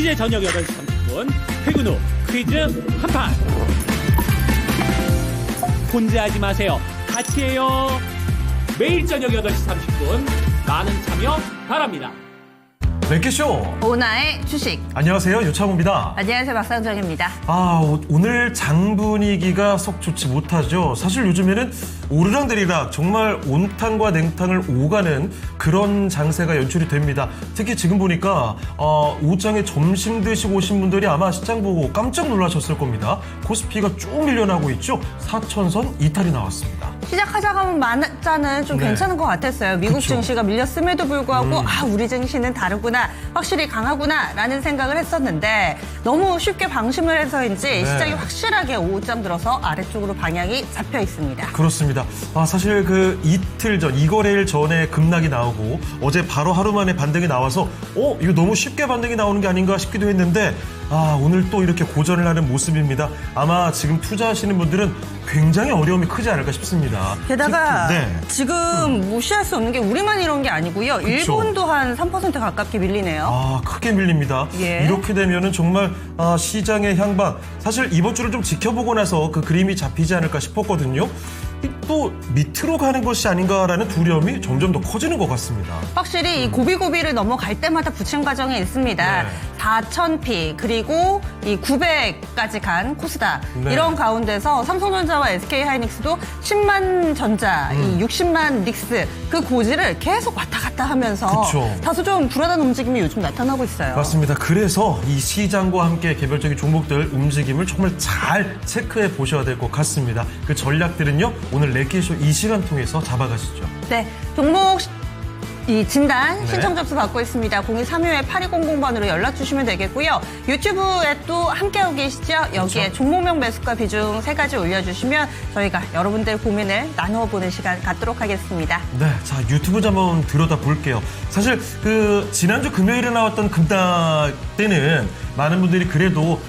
이제 저녁 8시 30분 퇴근 후 퀴즈 한판. 혼자 하지 마세요. 같이 해요. 매일 저녁 8시 30분 많은 참여 바랍니다. 랭키쇼 오나의 주식. 안녕하세요, 유창호입니다. 안녕하세요, 박상정입니다. 오늘 장 분위기가 썩 좋지 못하죠. 사실 요즘에는 오르락내리락 정말 온탕과 냉탕을 오가는 그런 장세가 연출이 됩니다. 특히 지금 보니까 오장에 점심 드시고 오신 분들이 아마 시장 보고 깜짝 놀라셨을 겁니다. 코스피가 쭉 밀려나고 있죠. 4천선 이탈이 나왔습니다. 시작하자가면 만자는 좀 네. 괜찮은 것 같았어요. 미국 그쵸. 증시가 밀렸음에도 불구하고 우리 증시는 다르구나, 확실히 강하구나 라는 생각을 했었는데 너무 쉽게 방심을 해서인지 네. 시장이 확실하게 오후장 들어서 아래쪽으로 방향이 잡혀 있습니다. 그렇습니다. 사실 그 이틀 전, 이거래일 전에 급락이 나오고 어제 바로 하루 만에 반등이 나와서 이거 너무 쉽게 반등이 나오는 게 아닌가 싶기도 했는데 오늘 또 이렇게 고전을 하는 모습입니다. 아마 지금 투자하시는 분들은 굉장히 어려움이 크지 않을까 싶습니다. 게다가 네. 지금 무시할 수 없는 게 우리만 이런 게 아니고요. 그쵸. 일본도 한 3% 가깝게 밀리네요. 크게 밀립니다. 예. 이렇게 되면은 정말 시장의 향방, 사실 이번 주를 좀 지켜보고 나서 그 그림이 잡히지 않을까 싶었거든요. 또 밑으로 가는 것이 아닌가라는 두려움이 점점 더 커지는 것 같습니다. 확실히 이 고비고비를 넘어갈 때마다 부침 과정이 있습니다. 네. 4,000P 그리고 이 900까지 간 코스닥. 네. 이런 가운데서 삼성전자와 SK하이닉스도 10만 전자, 이 60만 닉스 그 고지를 계속 왔다 갔다 하면서 그쵸. 다소 좀 불안한 움직임이 요즘 나타나고 있어요. 맞습니다. 그래서 이 시장과 함께 개별적인 종목들 움직임을 정말 잘 체크해 보셔야 될 것 같습니다. 그 전략들은요, 오늘 랭키쇼 이 시간 통해서 잡아가시죠. 네, 종목 이 진단 네. 신청 접수 받고 있습니다. 0232-8200번으로 연락 주시면 되겠고요. 유튜브에 또 함께하고 계시죠? 여기에 그렇죠. 종목명 매수가 비중 3가지 올려주시면 저희가 여러분들 고민을 나누어 보는 시간 갖도록 하겠습니다. 네, 자, 유튜브 좀 한번 들여다 볼게요. 사실 그 지난주 금요일에 나왔던 급락 때는 많은 분들이 그래도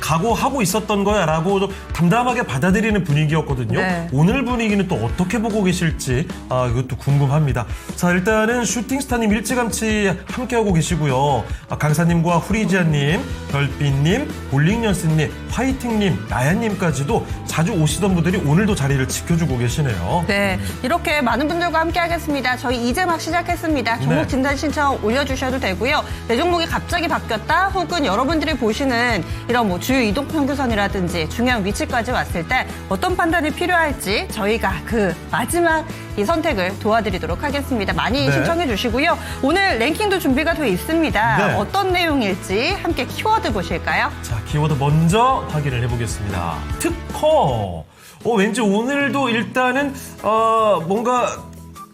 각오하고 있었던 거야 라고 좀 담담하게 받아들이는 분위기였거든요. 네. 오늘 분위기는 또 어떻게 보고 계실지 이것도 궁금합니다. 자, 일단은 슈팅스타님 일찌감치 함께하고 계시고요. 강사님과 후리지아님, 별빛님, 볼링연스님, 화이팅님, 나야님까지도 자주 오시던 분들이 오늘도 자리를 지켜주고 계시네요. 네, 이렇게 많은 분들과 함께 하겠습니다. 저희 이제 막 시작했습니다. 종목 네. 진단 신청 올려주셔도 되고요. 내 종목이 갑자기 바뀌었다 혹은 여러분들이 보시는 이런 뭐 주요 이동평균선이라든지 중요한 위치까지 왔을 때 어떤 판단이 필요할지 저희가 그 마지막 이 선택을 도와드리도록 하겠습니다. 많이 네. 신청해 주시고요. 오늘 랭킹도 준비가 되어 있습니다. 네. 어떤 내용일지 함께 키워드 보실까요? 자, 키워드 먼저 확인을 해보겠습니다. 특허. 왠지 오늘도 일단은 뭔가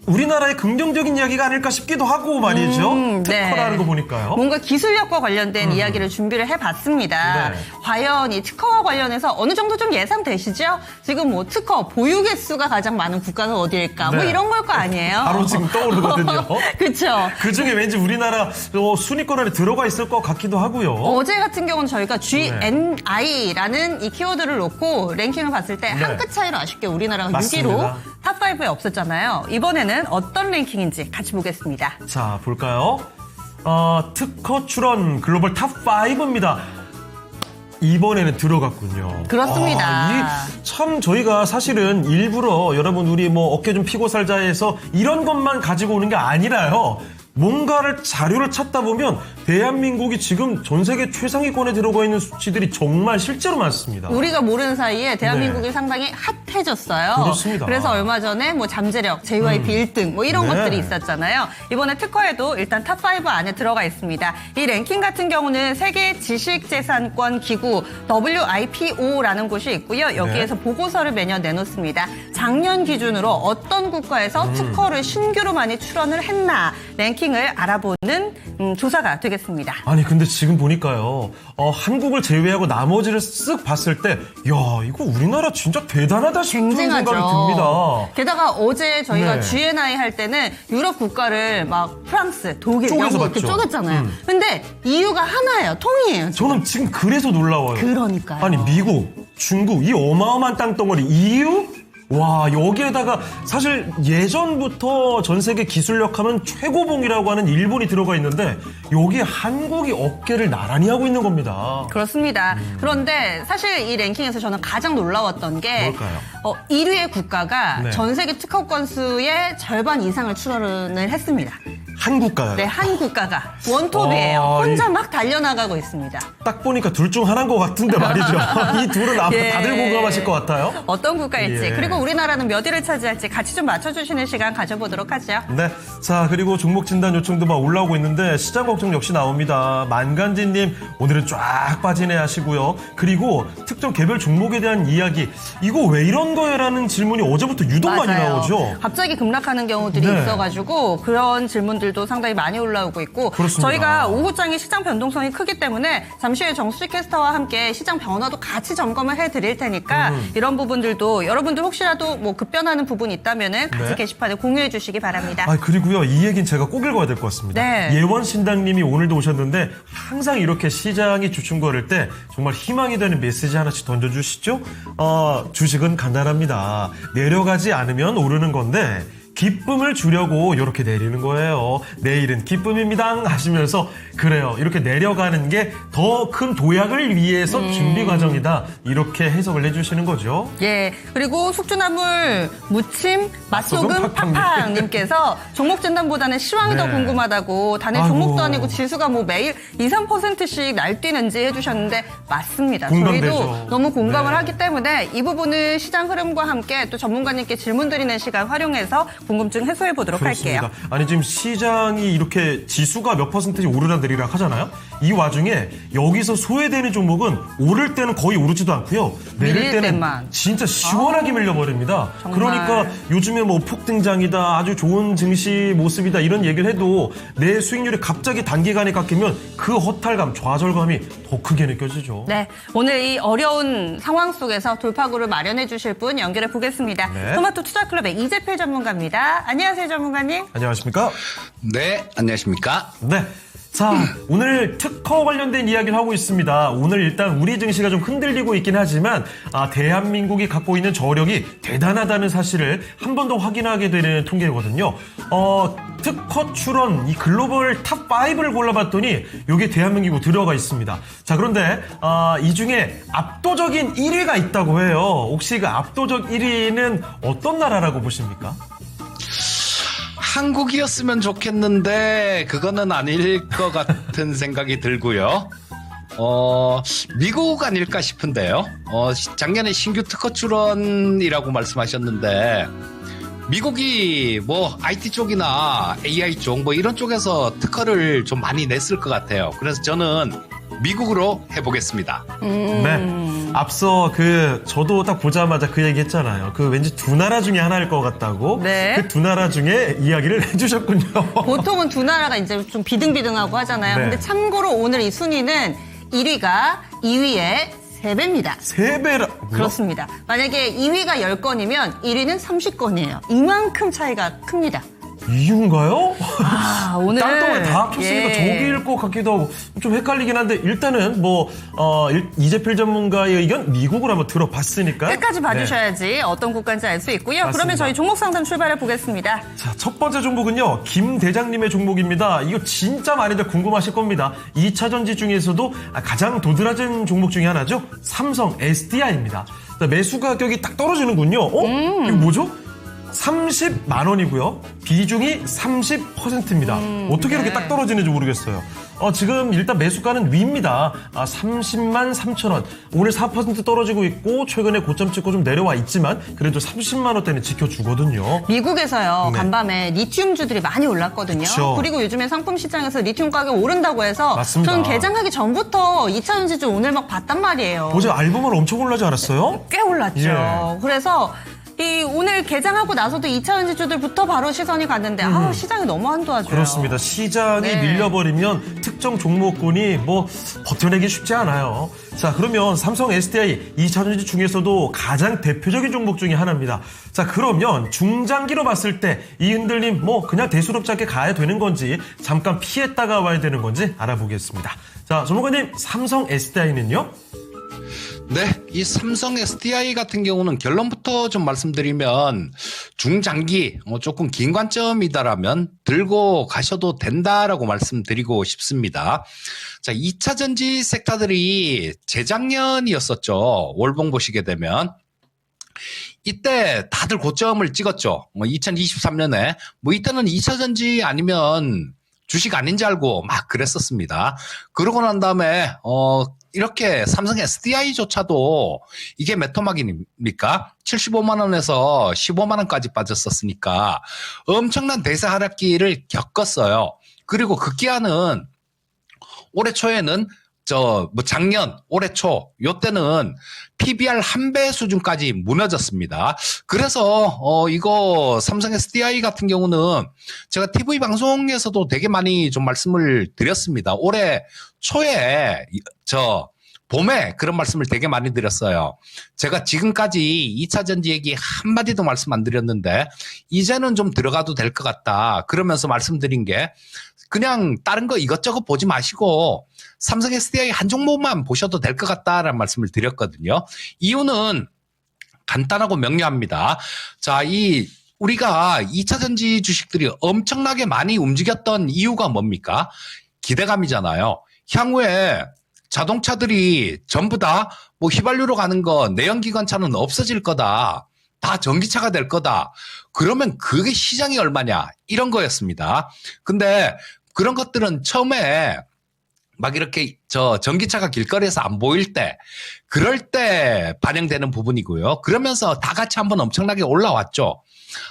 우리나라의 긍정적인 이야기가 아닐까 싶기도 하고 말이죠. 네. 특허라는 거 보니까요. 뭔가 기술력과 관련된 이야기를 준비를 해봤습니다. 네. 과연 이 특허와 관련해서 어느 정도 좀 예상되시죠? 지금 뭐 특허 보유 개수가 가장 많은 국가는 어디일까? 뭐 네. 이런 걸 거 아니에요? 바로 지금 떠오르거든요. 그렇죠. 그 중에 왠지 우리나라 순위권 안에 들어가 있을 것 같기도 하고요. 어제 같은 경우는 저희가 GNI라는 이 키워드를 놓고 랭킹을 봤을 때 한 네. 끗 차이로 아쉽게 우리나라가 맞습니다. 6위로 탑5에 없었잖아요. 이번에는 어떤 랭킹인지 같이 보겠습니다. 자, 볼까요? 특허 출원 글로벌 탑5입니다. 이번에는 들어갔군요. 그렇습니다. 참 저희가 사실은 일부러 여러분 우리 뭐 어깨 좀 피고 살자 해서 이런 것만 가지고 오는 게 아니라요. 뭔가를 자료를 찾다 보면 대한민국이 지금 전 세계 최상위권에 들어가 있는 수치들이 정말 실제로 많습니다. 우리가 모르는 사이에 대한민국이 네. 상당히 핫해졌어요. 그렇습니다. 그래서 얼마 전에 뭐 잠재력, JYP 1등 뭐 이런 네. 것들이 있었잖아요. 이번에 특허에도 일단 탑5 안에 들어가 있습니다. 이 랭킹 같은 경우는 세계 지식재산권 기구 WIPO라는 곳이 있고요. 여기에서 보고서를 매년 내놓습니다. 작년 기준으로 어떤 국가에서 특허를 신규로 많이 출원을 했나 랭킹을 알아보는 조사가 되겠습니다. 아니 근데 지금 보니까요. 한국을 제외하고 나머지를 쓱 봤을 때 야 이거 우리나라 진짜 대단하다 싶은 생각이 듭니다. 게다가 어제 저희가 네. GNI 할 때는 유럽 국가를 막 프랑스, 독일, 쪼개서 영국 이렇게 봤죠. 쪼갰잖아요. 근데 이유가 하나예요. 통이에요. 저는 지금 그래서 놀라워요. 그러니까요. 아니 미국, 중국 이 어마어마한 땅덩어리 EU? 와, 여기에다가 사실 예전부터 전 세계 기술력 하면 최고봉이라고 하는 일본이 들어가 있는데 여기에 한국이 어깨를 나란히 하고 있는 겁니다. 그렇습니다. 그런데 사실 이 랭킹에서 저는 가장 놀라웠던 게 뭘까요? 1위의 국가가 네. 전 세계 특허 건수의 절반 이상을 출원을 했습니다. 한 국가요. 네, 한 국가가 원톱이에요. 혼자 막 달려나가고 있습니다. 딱 보니까 둘 중 하나인 것 같은데 말이죠. 이 둘은 아마 예. 다들 공감하실 것 같아요. 어떤 국가일지 예. 그리고 우리나라는 몇 위를 차지할지 같이 좀 맞춰주시는 시간 가져보도록 하죠. 네. 자, 그리고 종목 진단 요청도 막 올라오고 있는데 시장 걱정 역시 나옵니다. 만간지님, 오늘은 쫙 빠지네 하시고요. 그리고 특정 개별 종목에 대한 이야기, 이거 왜 이런 거예라는 질문이 어제부터 유독 많이 맞아요. 나오죠. 갑자기 급락하는 경우들이 네. 있어가지고 그런 질문들도 상당히 많이 올라오고 있고 그렇습니다. 저희가 오후장이 시장 변동성이 크기 때문에 잠시 후에 정수지 캐스터와 함께 시장 변화도 같이 점검을 해드릴 테니까 이런 부분들도 여러분들 혹시라도 뭐 급변하는 부분이 있다면은 같이 네. 게시판에 공유해 주시기 바랍니다. 아, 그리고요, 이 얘기는 제가 꼭 읽어야 될 것 같습니다. 네. 예원신당님이 오늘도 오셨는데 항상 이렇게 시장이 주춤거릴 때 정말 희망이 되는 메시지 하나씩 던져주시죠. 주식은 간단합니다. 내려가지 않으면 오르는 건데 기쁨을 주려고 이렇게 내리는 거예요. 내일은 기쁨입니다 하시면서 그래요. 이렇게 내려가는 게 더 큰 도약을 위해서 준비 과정이다. 이렇게 해석을 해주시는 거죠. 예, 그리고 숙주나물 무침 맛소금 맛소금 팡팡님께서 종목 진단보다는 시황이 네. 더 궁금하다고 단일 아이고. 종목도 아니고 지수가 뭐 매일 2, 3%씩 날뛰는지 해주셨는데 맞습니다. 공감되죠. 저희도 너무 공감을 네. 하기 때문에 이 부분은 시장 흐름과 함께 또 전문가님께 질문 드리는 시간 활용해서 궁금증 해소해 보도록 그렇습니다. 할게요. 아니 지금 시장이 이렇게 지수가 몇 %씩 오르락내리락 하잖아요. 이 와중에 여기서 소외되는 종목은 오를 때는 거의 오르지도 않고요. 내릴 밀릴 때는 때만. 진짜 시원하게 밀려버립니다. 정말. 그러니까 요즘에 뭐 폭등장이다, 아주 좋은 증시 모습이다 이런 얘기를 해도 내 수익률이 갑자기 단기간에 깎이면 그 허탈감, 좌절감이 더 크게 느껴지죠. 네, 오늘 이 어려운 상황 속에서 돌파구를 마련해 주실 분 연결해 보겠습니다. 네. 토마토 투자클럽의 이재필 전문가입니다. 안녕하세요, 전문가님. 안녕하십니까? 네, 안녕하십니까? 네. 자, 오늘 특허 관련된 이야기를 하고 있습니다. 오늘 일단 우리 증시가 좀 흔들리고 있긴 하지만 대한민국이 갖고 있는 저력이 대단하다는 사실을 한 번 더 확인하게 되는 통계거든요. 특허 출원 이 글로벌 탑 5를 골라봤더니 여기 대한민국이 들어가 있습니다. 자, 그런데 이 중에 압도적인 1위가 있다고 해요. 혹시 그 압도적 1위는 어떤 나라라고 보십니까? 한국이었으면 좋겠는데 그거는 아닐 것 같은 생각이 들고요. 미국 아닐까 싶은데요. 작년에 신규 특허 출원이라고 말씀하셨는데 미국이 뭐 IT 쪽이나 AI 쪽 뭐 이런 쪽에서 특허를 좀 많이 냈을 것 같아요. 그래서 저는 미국으로 해보겠습니다. 네. 앞서 저도 딱 보자마자 그 얘기 했잖아요. 왠지 두 나라 중에 하나일 것 같다고. 네. 그 두 나라 중에 이야기를 해주셨군요. 보통은 두 나라가 이제 좀 비등비등하고 하잖아요. 네. 근데 참고로 오늘 이 순위는 1위가 2위의 3배입니다. 3배라. 그렇습니다. 만약에 2위가 10건이면 1위는 30건이에요. 이만큼 차이가 큽니다. 이유인가요? 오늘 땅덩어리 다 합쳤으니까 예. 저기일 것 같기도 하고 좀 헷갈리긴 한데 일단은 이재필 전문가의 의견 미국으로 한번 들어봤으니까 끝까지 봐주셔야지 어떤 국가인지 알 수 있고요. 맞습니다. 그러면 저희 종목 상담 출발해 보겠습니다. 자, 첫 번째 종목은요, 김 대장님의 종목입니다. 이거 진짜 많이들 궁금하실 겁니다. 2차 전지 중에서도 가장 도드라진 종목 중에 하나죠. 삼성 SDI입니다. 매수 가격이 딱 떨어지는군요. 이거 뭐죠? 30만 원이고요. 비중이 30%입니다. 어떻게 이렇게 네. 딱 떨어지는지 모르겠어요. 지금 일단 매수가는 위입니다. 30만 3천 원. 오늘 4% 떨어지고 있고 최근에 고점 찍고 좀 내려와 있지만 그래도 30만 원대는 지켜주거든요. 미국에서요. 네. 간밤에 리튬주들이 많이 올랐거든요. 그쵸. 그리고 요즘에 상품 시장에서 리튬 가격 오른다고 해서 맞습니다. 저는 개장하기 전부터 2차 전지주 오늘 막 봤단 말이에요. 어제 알보만 엄청 올라지 않았어요? 꽤 올랐죠. 예. 그래서 오늘 개장하고 나서도 2차 전지주들부터 바로 시선이 갔는데 시장이 너무 안 도와줘요. 그렇습니다. 시장이 네. 밀려버리면 특정 종목군이 버텨내기 쉽지 않아요. 자, 그러면 삼성 SDI 2차 전지 중에서도 가장 대표적인 종목 중에 하나입니다. 자, 그러면 중장기로 봤을 때 이 흔들림 그냥 대수롭지 않게 가야 되는 건지 잠깐 피했다가 와야 되는 건지 알아보겠습니다. 자, 전문가님, 삼성 SDI는요? 네, 이 삼성 SDI 같은 경우는 결론부터 좀 말씀드리면 중장기 조금 긴 관점이다라면 들고 가셔도 된다라고 말씀드리고 싶습니다. 자, 2차 전지 섹터들이 재작년이었었죠. 월봉 보시게 되면. 이때 다들 고점을 찍었죠. 2023년에. 이때는 2차 전지 아니면 주식 아닌 줄 알고 막 그랬었습니다. 그러고 난 다음에, 이렇게 삼성 SDI조차도 이게 몇 토막입니까? 75만원에서 15만원까지 빠졌었으니까 엄청난 대세 하락기를 겪었어요. 그리고 급기야는 올해 초에는 작년, 올해 초, 요때는 PBR 1배 수준까지 무너졌습니다. 그래서, 이거 삼성 SDI 같은 경우는 제가 TV 방송에서도 되게 많이 좀 말씀을 드렸습니다. 올해 초에, 봄에 그런 말씀을 되게 많이 드렸어요. 제가 지금까지 2차 전지 얘기 한마디도 말씀 안 드렸는데, 이제는 좀 들어가도 될 것 같다. 그러면서 말씀드린 게, 그냥 다른 거 이것저것 보지 마시고 삼성 SDI 한 종목만 보셔도 될 것 같다라는 말씀을 드렸거든요. 이유는 간단하고 명료합니다. 자, 우리가 2차 전지 주식들이 엄청나게 많이 움직였던 이유가 뭡니까? 기대감이잖아요. 향후에 자동차들이 전부 다 휘발유로 가는 거 내연기관차는 없어질 거다. 다 전기차가 될 거다. 그러면 그게 시장이 얼마냐? 이런 거였습니다. 근데 그런 것들은 처음에 막 이렇게 전기차가 길거리에서 안 보일 때, 그럴 때 반영되는 부분이고요. 그러면서 다 같이 한번 엄청나게 올라왔죠.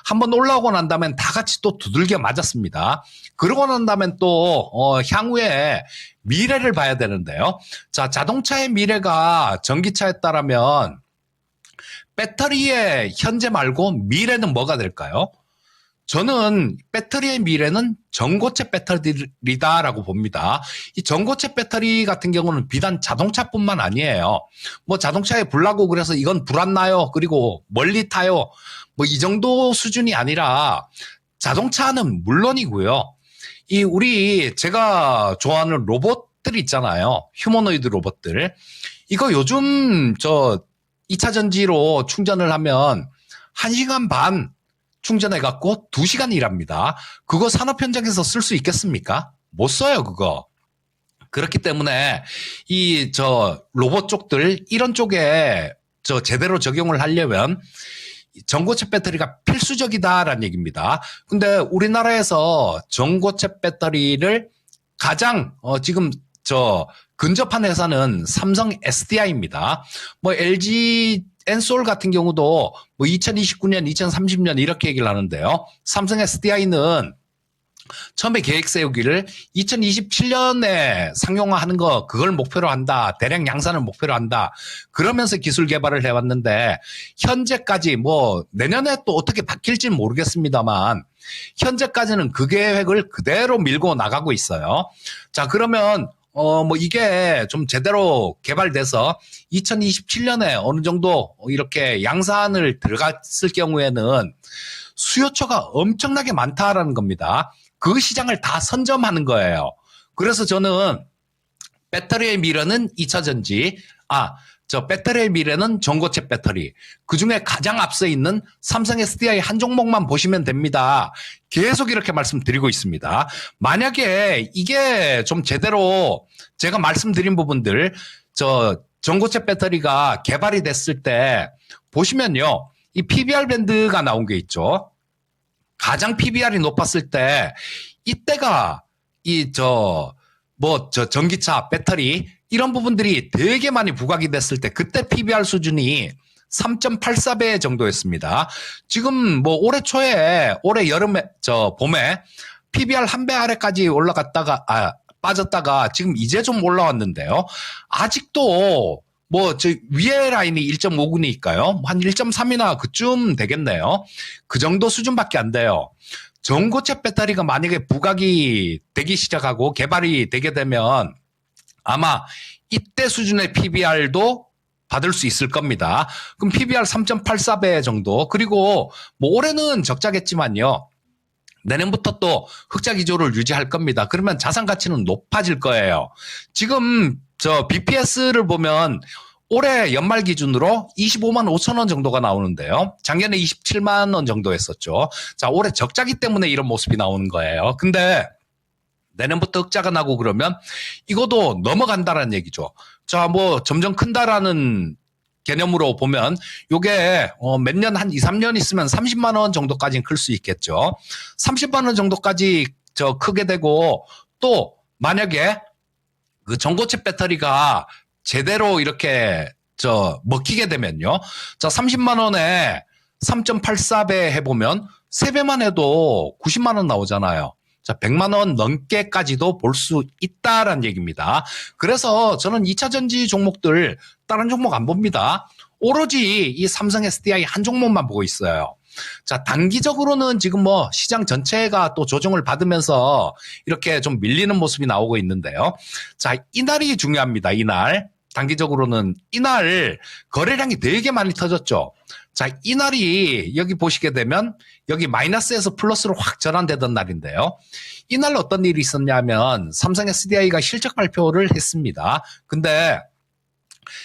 한번 올라오고 난 다음엔 다 같이 또 두들겨 맞았습니다. 그러고 난 다음엔 또 향후에 미래를 봐야 되는데요. 자, 자동차의 미래가 전기차였다라면 배터리의 현재 말고 미래는 뭐가 될까요? 저는 배터리의 미래는 전고체 배터리다라고 봅니다. 이 전고체 배터리 같은 경우는 비단 자동차뿐만 아니에요. 자동차에 불 나고 그래서 이건 불 안 나요. 그리고 멀리 타요. 이 정도 수준이 아니라 자동차는 물론이고요. 제가 좋아하는 로봇들 있잖아요. 휴머노이드 로봇들. 이거 요즘 2차 전지로 충전을 하면 1시간 반 충전해갖고 2시간 일합니다. 그거 산업 현장에서 쓸 수 있겠습니까? 못 써요, 그거. 그렇기 때문에 로봇 쪽들 이런 쪽에 제대로 적용을 하려면 전고체 배터리가 필수적이다라는 얘기입니다. 근데 우리나라에서 전고체 배터리를 가장 지금 근접한 회사는 삼성 SDI입니다. LG 엔솔 같은 경우도 2029년, 2030년 이렇게 얘기를 하는데요. 삼성 SDI는 처음에 계획 세우기를 2027년에 상용화하는 거 그걸 목표로 한다. 대량 양산을 목표로 한다. 그러면서 기술 개발을 해왔는데 현재까지 내년에 또 어떻게 바뀔지는 모르겠습니다만 현재까지는 그 계획을 그대로 밀고 나가고 있어요. 자, 그러면 이게 좀 제대로 개발돼서 2027년에 어느 정도 이렇게 양산을 들어갔을 경우에는 수요처가 엄청나게 많다라는 겁니다. 그 시장을 다 선점하는 거예요. 그래서 저는 배터리의 미래는 2차 전지, 배터리의 미래는 전고체 배터리. 그 중에 가장 앞서 있는 삼성 SDI 한 종목만 보시면 됩니다. 계속 이렇게 말씀드리고 있습니다. 만약에 이게 좀 제대로 제가 말씀드린 부분들, 전고체 배터리가 개발이 됐을 때 보시면요. 이 PBR 밴드가 나온 게 있죠. 가장 PBR이 높았을 때 이때가 전기차, 배터리 이런 부분들이 되게 많이 부각이 됐을 때 그때 PBR 수준이 3.84배 정도였습니다. 지금 올해 초에 올해 여름에 봄에 PBR 1배 아래까지 올라갔다가 빠졌다가 지금 이제 좀 올라왔는데요. 아직도 위에 라인이 1.5구니까요. 한 1.3이나 그쯤 되겠네요. 그 정도 수준밖에 안 돼요. 전고체 배터리가 만약에 부각이 되기 시작하고 개발이 되게 되면 아마 이때 수준의 PBR도 받을 수 있을 겁니다. 그럼 PBR 3.84배 정도. 그리고 올해는 적자겠지만요. 내년부터 또 흑자 기조를 유지할 겁니다. 그러면 자산 가치는 높아질 거예요. 지금 BPS를 보면 올해 연말 기준으로 25만 5천 원 정도가 나오는데요. 작년에 27만 원 정도 했었죠. 자, 올해 적자기 때문에 이런 모습이 나오는 거예요. 근데 내년부터 흑자가 나고 그러면 이것도 넘어간다라는 얘기죠. 자, 뭐 점점 큰다라는 개념으로 보면 요게 몇 년 한 2, 3년 있으면 30만 원 정도까지는 클 수 있겠죠. 30만 원 정도까지 크게 되고 또 만약에 그 전고체 배터리가 제대로 이렇게 먹히게 되면요. 자, 30만 원에 3.84배 해보면 3배만 해도 90만 원 나오잖아요. 자, 100만 원 넘게까지도 볼 수 있다라는 얘기입니다. 그래서 저는 2차 전지 종목들 다른 종목 안 봅니다. 오로지 이 삼성 SDI 한 종목만 보고 있어요. 자, 단기적으로는 지금 뭐 시장 전체가 또 조정을 받으면서 이렇게 좀 밀리는 모습이 나오고 있는데요. 자, 이날이 중요합니다. 이날. 단기적으로는 이날 거래량이 되게 많이 터졌죠. 자, 이날이 여기 보시게 되면 여기 마이너스에서 플러스로 확 전환되던 날인데요. 이날 어떤 일이 있었냐면 삼성 SDI가 실적 발표를 했습니다. 근데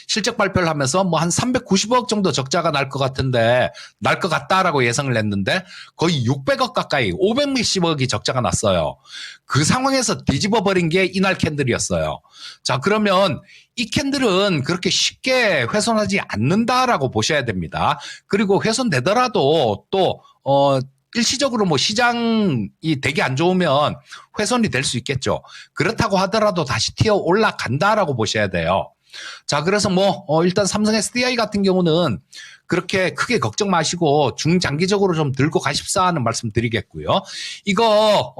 실적 발표를 하면서 뭐 한 390억 정도 적자가 날 것 같은데 날 것 같다라고 예상을 했는데 거의 600억 가까이 500몇십억이 적자가 났어요. 그 상황에서 뒤집어 버린 게 이날 캔들이었어요. 자, 그러면 이 캔들은 그렇게 쉽게 훼손하지 않는다라고 보셔야 됩니다. 그리고 훼손되더라도 또 일시적으로 뭐 시장이 되게 안 좋으면 훼손이 될 수 있겠죠. 그렇다고 하더라도 다시 튀어 올라간다라고 보셔야 돼요. 자, 그래서 뭐 일단 삼성 SDI 같은 경우는 그렇게 크게 걱정 마시고 중장기적으로 좀 들고 가십사 하는 말씀 드리겠고요. 이거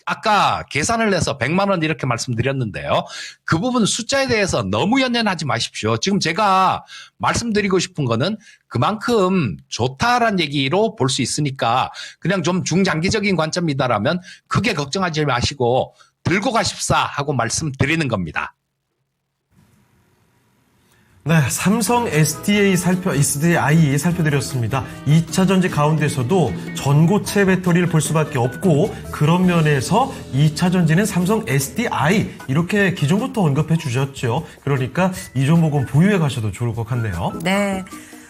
아까 계산을 해서 100만 원 이렇게 말씀드렸는데요. 그 부분 숫자에 대해서 너무 연연하지 마십시오. 지금 제가 말씀드리고 싶은 거는 그만큼 좋다라는 얘기로 볼 수 있으니까 그냥 좀 중장기적인 관점이다라면 크게 걱정하지 마시고 들고 가십사 하고 말씀드리는 겁니다. 네, 삼성 SDI 살펴드렸습니다. 2차 전지 가운데서도 전고체 배터리를 볼 수밖에 없고 그런 면에서 2차 전지는 삼성 SDI 이렇게 기존부터 언급해 주셨죠. 그러니까 이 종목은 보유해 가셔도 좋을 것 같네요. 네.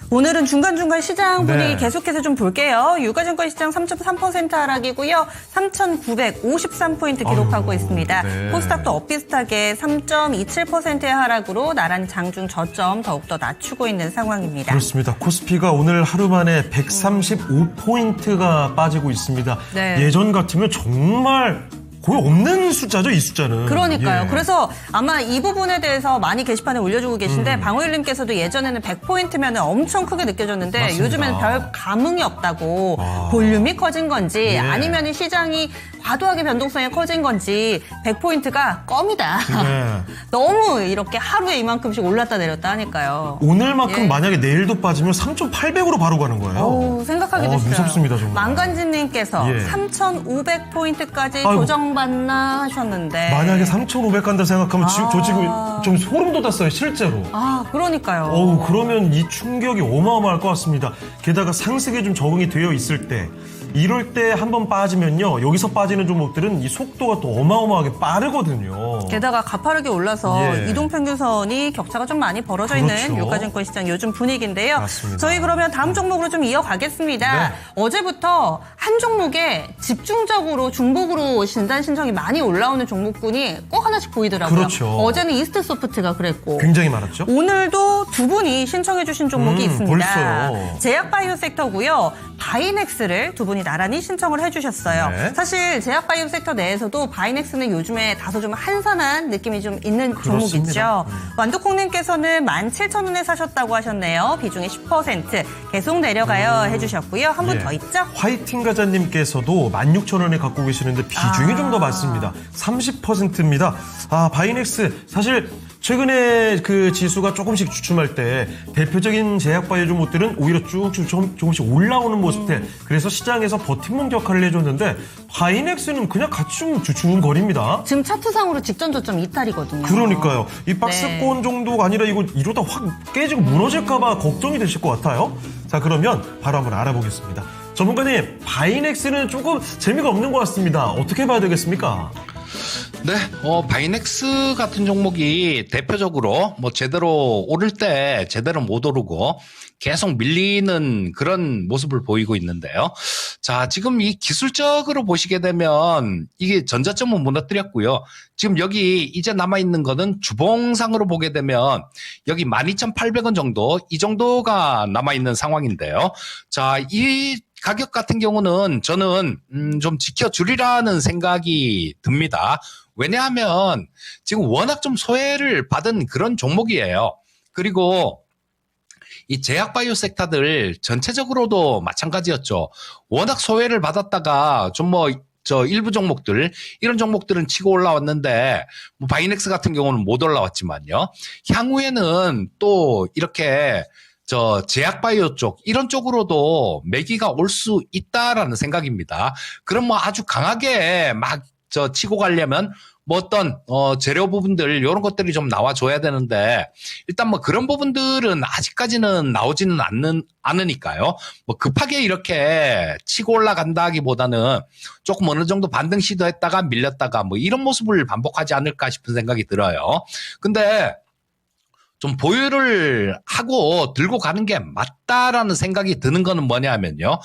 오늘은 중간중간 시장 분위기 네. 계속해서 좀 볼게요. 유가증권 시장 3.3% 하락이고요. 3,953포인트 기록하고 있습니다. 네. 코스닥도 엇비슷하게 3.27%의 하락으로 나란히 장중 저점 더욱더 낮추고 있는 상황입니다. 그렇습니다. 코스피가 오늘 하루 만에 135포인트가 빠지고 있습니다. 네. 예전 같으면 정말 거의 없는 숫자죠, 이 숫자는. 그러니까요. 예. 그래서 아마 이 부분에 대해서 많이 게시판에 올려주고 계신데 방호일님께서도 예전에는 100포인트면 엄청 크게 느껴졌는데 맞습니다. 요즘에는 별 감흥이 없다고 아. 볼륨이 커진 건지 예. 아니면 시장이 과도하게 변동성이 커진 건지 100포인트가 껌이다. 네. 너무 이렇게 하루에 이만큼씩 올랐다 내렸다 하니까요. 오늘만큼 예. 만약에 내일도 빠지면 3,800으로 바로 가는 거예요. 어우, 생각하기도 싫어요. 무섭습니다, 정말. 망간진님께서 예. 3,500포인트까지 아이고. 조정받나 하셨는데. 만약에 3,500 간다 생각하면 저 지금 좀 소름 돋았어요, 실제로. 아, 그러니까요. 그러면 이 충격이 어마어마할 것 같습니다. 게다가 상승에 좀 적응이 되어 있을 때, 이럴 때 한번 빠지면요, 여기서 빠지는 종목들은 이 속도가 또 어마어마하게 빠르거든요. 게다가 가파르게 올라서 예. 이동평균선이 격차가 좀 많이 벌어져 그렇죠. 있는 유가증권 시장 요즘 분위기인데요. 맞습니다. 저희 그러면 다음 종목으로 좀 이어가겠습니다. 네. 어제부터 한 종목에 집중적으로 중복으로 진단 신청이 많이 올라오는 종목군이 꼭 하나씩 보이더라고요. 그렇죠. 어제는 이스트소프트가 그랬고 굉장히 많았죠? 오늘도 두 분이 신청해 주신 종목이 있습니다. 벌써요. 제약바이오 섹터고요. 바이넥스를 두 분이 나란히 신청을 해주셨어요. 네. 사실 제약바이오 섹터 내에서도 바이넥스는 요즘에 다소 좀 한산한 느낌이 좀 있는 그렇습니다. 종목이죠. 완두콩님께서는 17,000원에 사셨다고 하셨네요. 비중이 10% 계속 내려가요 해주셨고요. 한 분 예. 더 있죠? 화이팅 가자님께서도 16,000원에 갖고 계시는데 비중이 좀 더 많습니다. 30%입니다. 바이넥스 사실 최근에 그 지수가 조금씩 주춤할 때 대표적인 제약바이오 종목들은 오히려 쭉쭉 조금씩 올라오는 모습들. 그래서 시장에서 버팀목 역할을 해줬는데 바이넥스는 그냥 같이 좀 주춤거립니다. 지금 차트상으로 직전 저점 이탈이거든요. 그러니까요. 이 네. 박스권 정도가 아니라 이러다 확 깨지고 무너질까봐 걱정이 되실 것 같아요. 자, 그러면 바로 한번 알아보겠습니다. 전문가님, 바이넥스는 조금 재미가 없는 것 같습니다. 어떻게 봐야 되겠습니까? 네, 바이넥스 같은 종목이 대표적으로 뭐 제대로 오를 때 제대로 못 오르고 계속 밀리는 그런 모습을 보이고 있는데요. 자, 지금 이 기술적으로 보시게 되면 이게 전저점은 무너뜨렸고요. 지금 여기 이제 남아있는 거는 주봉상으로 보게 되면 여기 12,800원 정도, 이 정도가 남아있는 상황인데요. 자, 이 가격 같은 경우는 저는 좀 지켜주리라는 생각이 듭니다. 왜냐하면 지금 워낙 좀 소외를 받은 그런 종목이에요. 그리고 이 제약바이오 섹터들 전체적으로도 마찬가지였죠. 워낙 소외를 받았다가 좀 일부 종목들, 이런 종목들은 치고 올라왔는데, 뭐 바이넥스 같은 경우는 못 올라왔지만요. 향후에는 또 이렇게 제약바이오 쪽, 이런 쪽으로도 매기가 올 수 있다라는 생각입니다. 그럼 뭐 아주 강하게 막 치고 가려면 뭐 어떤 재료 부분들 이런 것들이 좀 나와줘야 되는데 일단 뭐 그런 부분들은 아직까지는 나오지는 않으니까요. 뭐 급하게 이렇게 치고 올라간다기보다는 조금 어느 정도 반등 시도했다가 밀렸다가 뭐 이런 모습을 반복하지 않을까 싶은 생각이 들어요. 근데 좀 보유를 하고 들고 가는 게 맞다라는 생각이 드는 거는 뭐냐면요.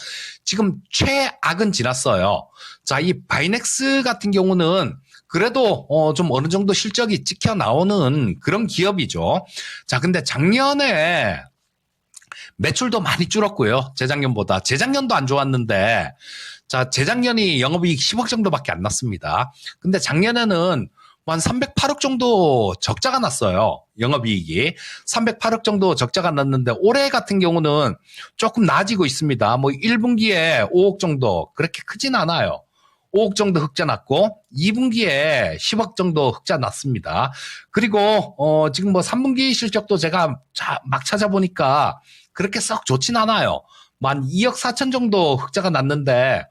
지금 최악은 지났어요. 자, 이 바이넥스 같은 경우는 그래도 좀 어느 정도 실적이 찍혀 나오는 그런 기업이죠. 자, 근데 작년에 매출도 많이 줄었고요. 재작년보다. 재작년도 안 좋았는데, 자, 재작년이 영업이익 10억 정도밖에 안 났습니다. 근데 작년에는 한 308억 정도 적자가 났어요. 영업이익이. 308억 정도 적자가 났는데 올해 같은 경우는 조금 나아지고 있습니다. 뭐 1분기에 5억 정도 그렇게 크진 않아요. 5억 정도 흑자 났고 2분기에 10억 정도 흑자 났습니다. 그리고 지금 뭐 3분기 실적도 제가 막 찾아보니까 그렇게 썩 좋진 않아요. 뭐 한 2억 4천 정도 흑자가 났는데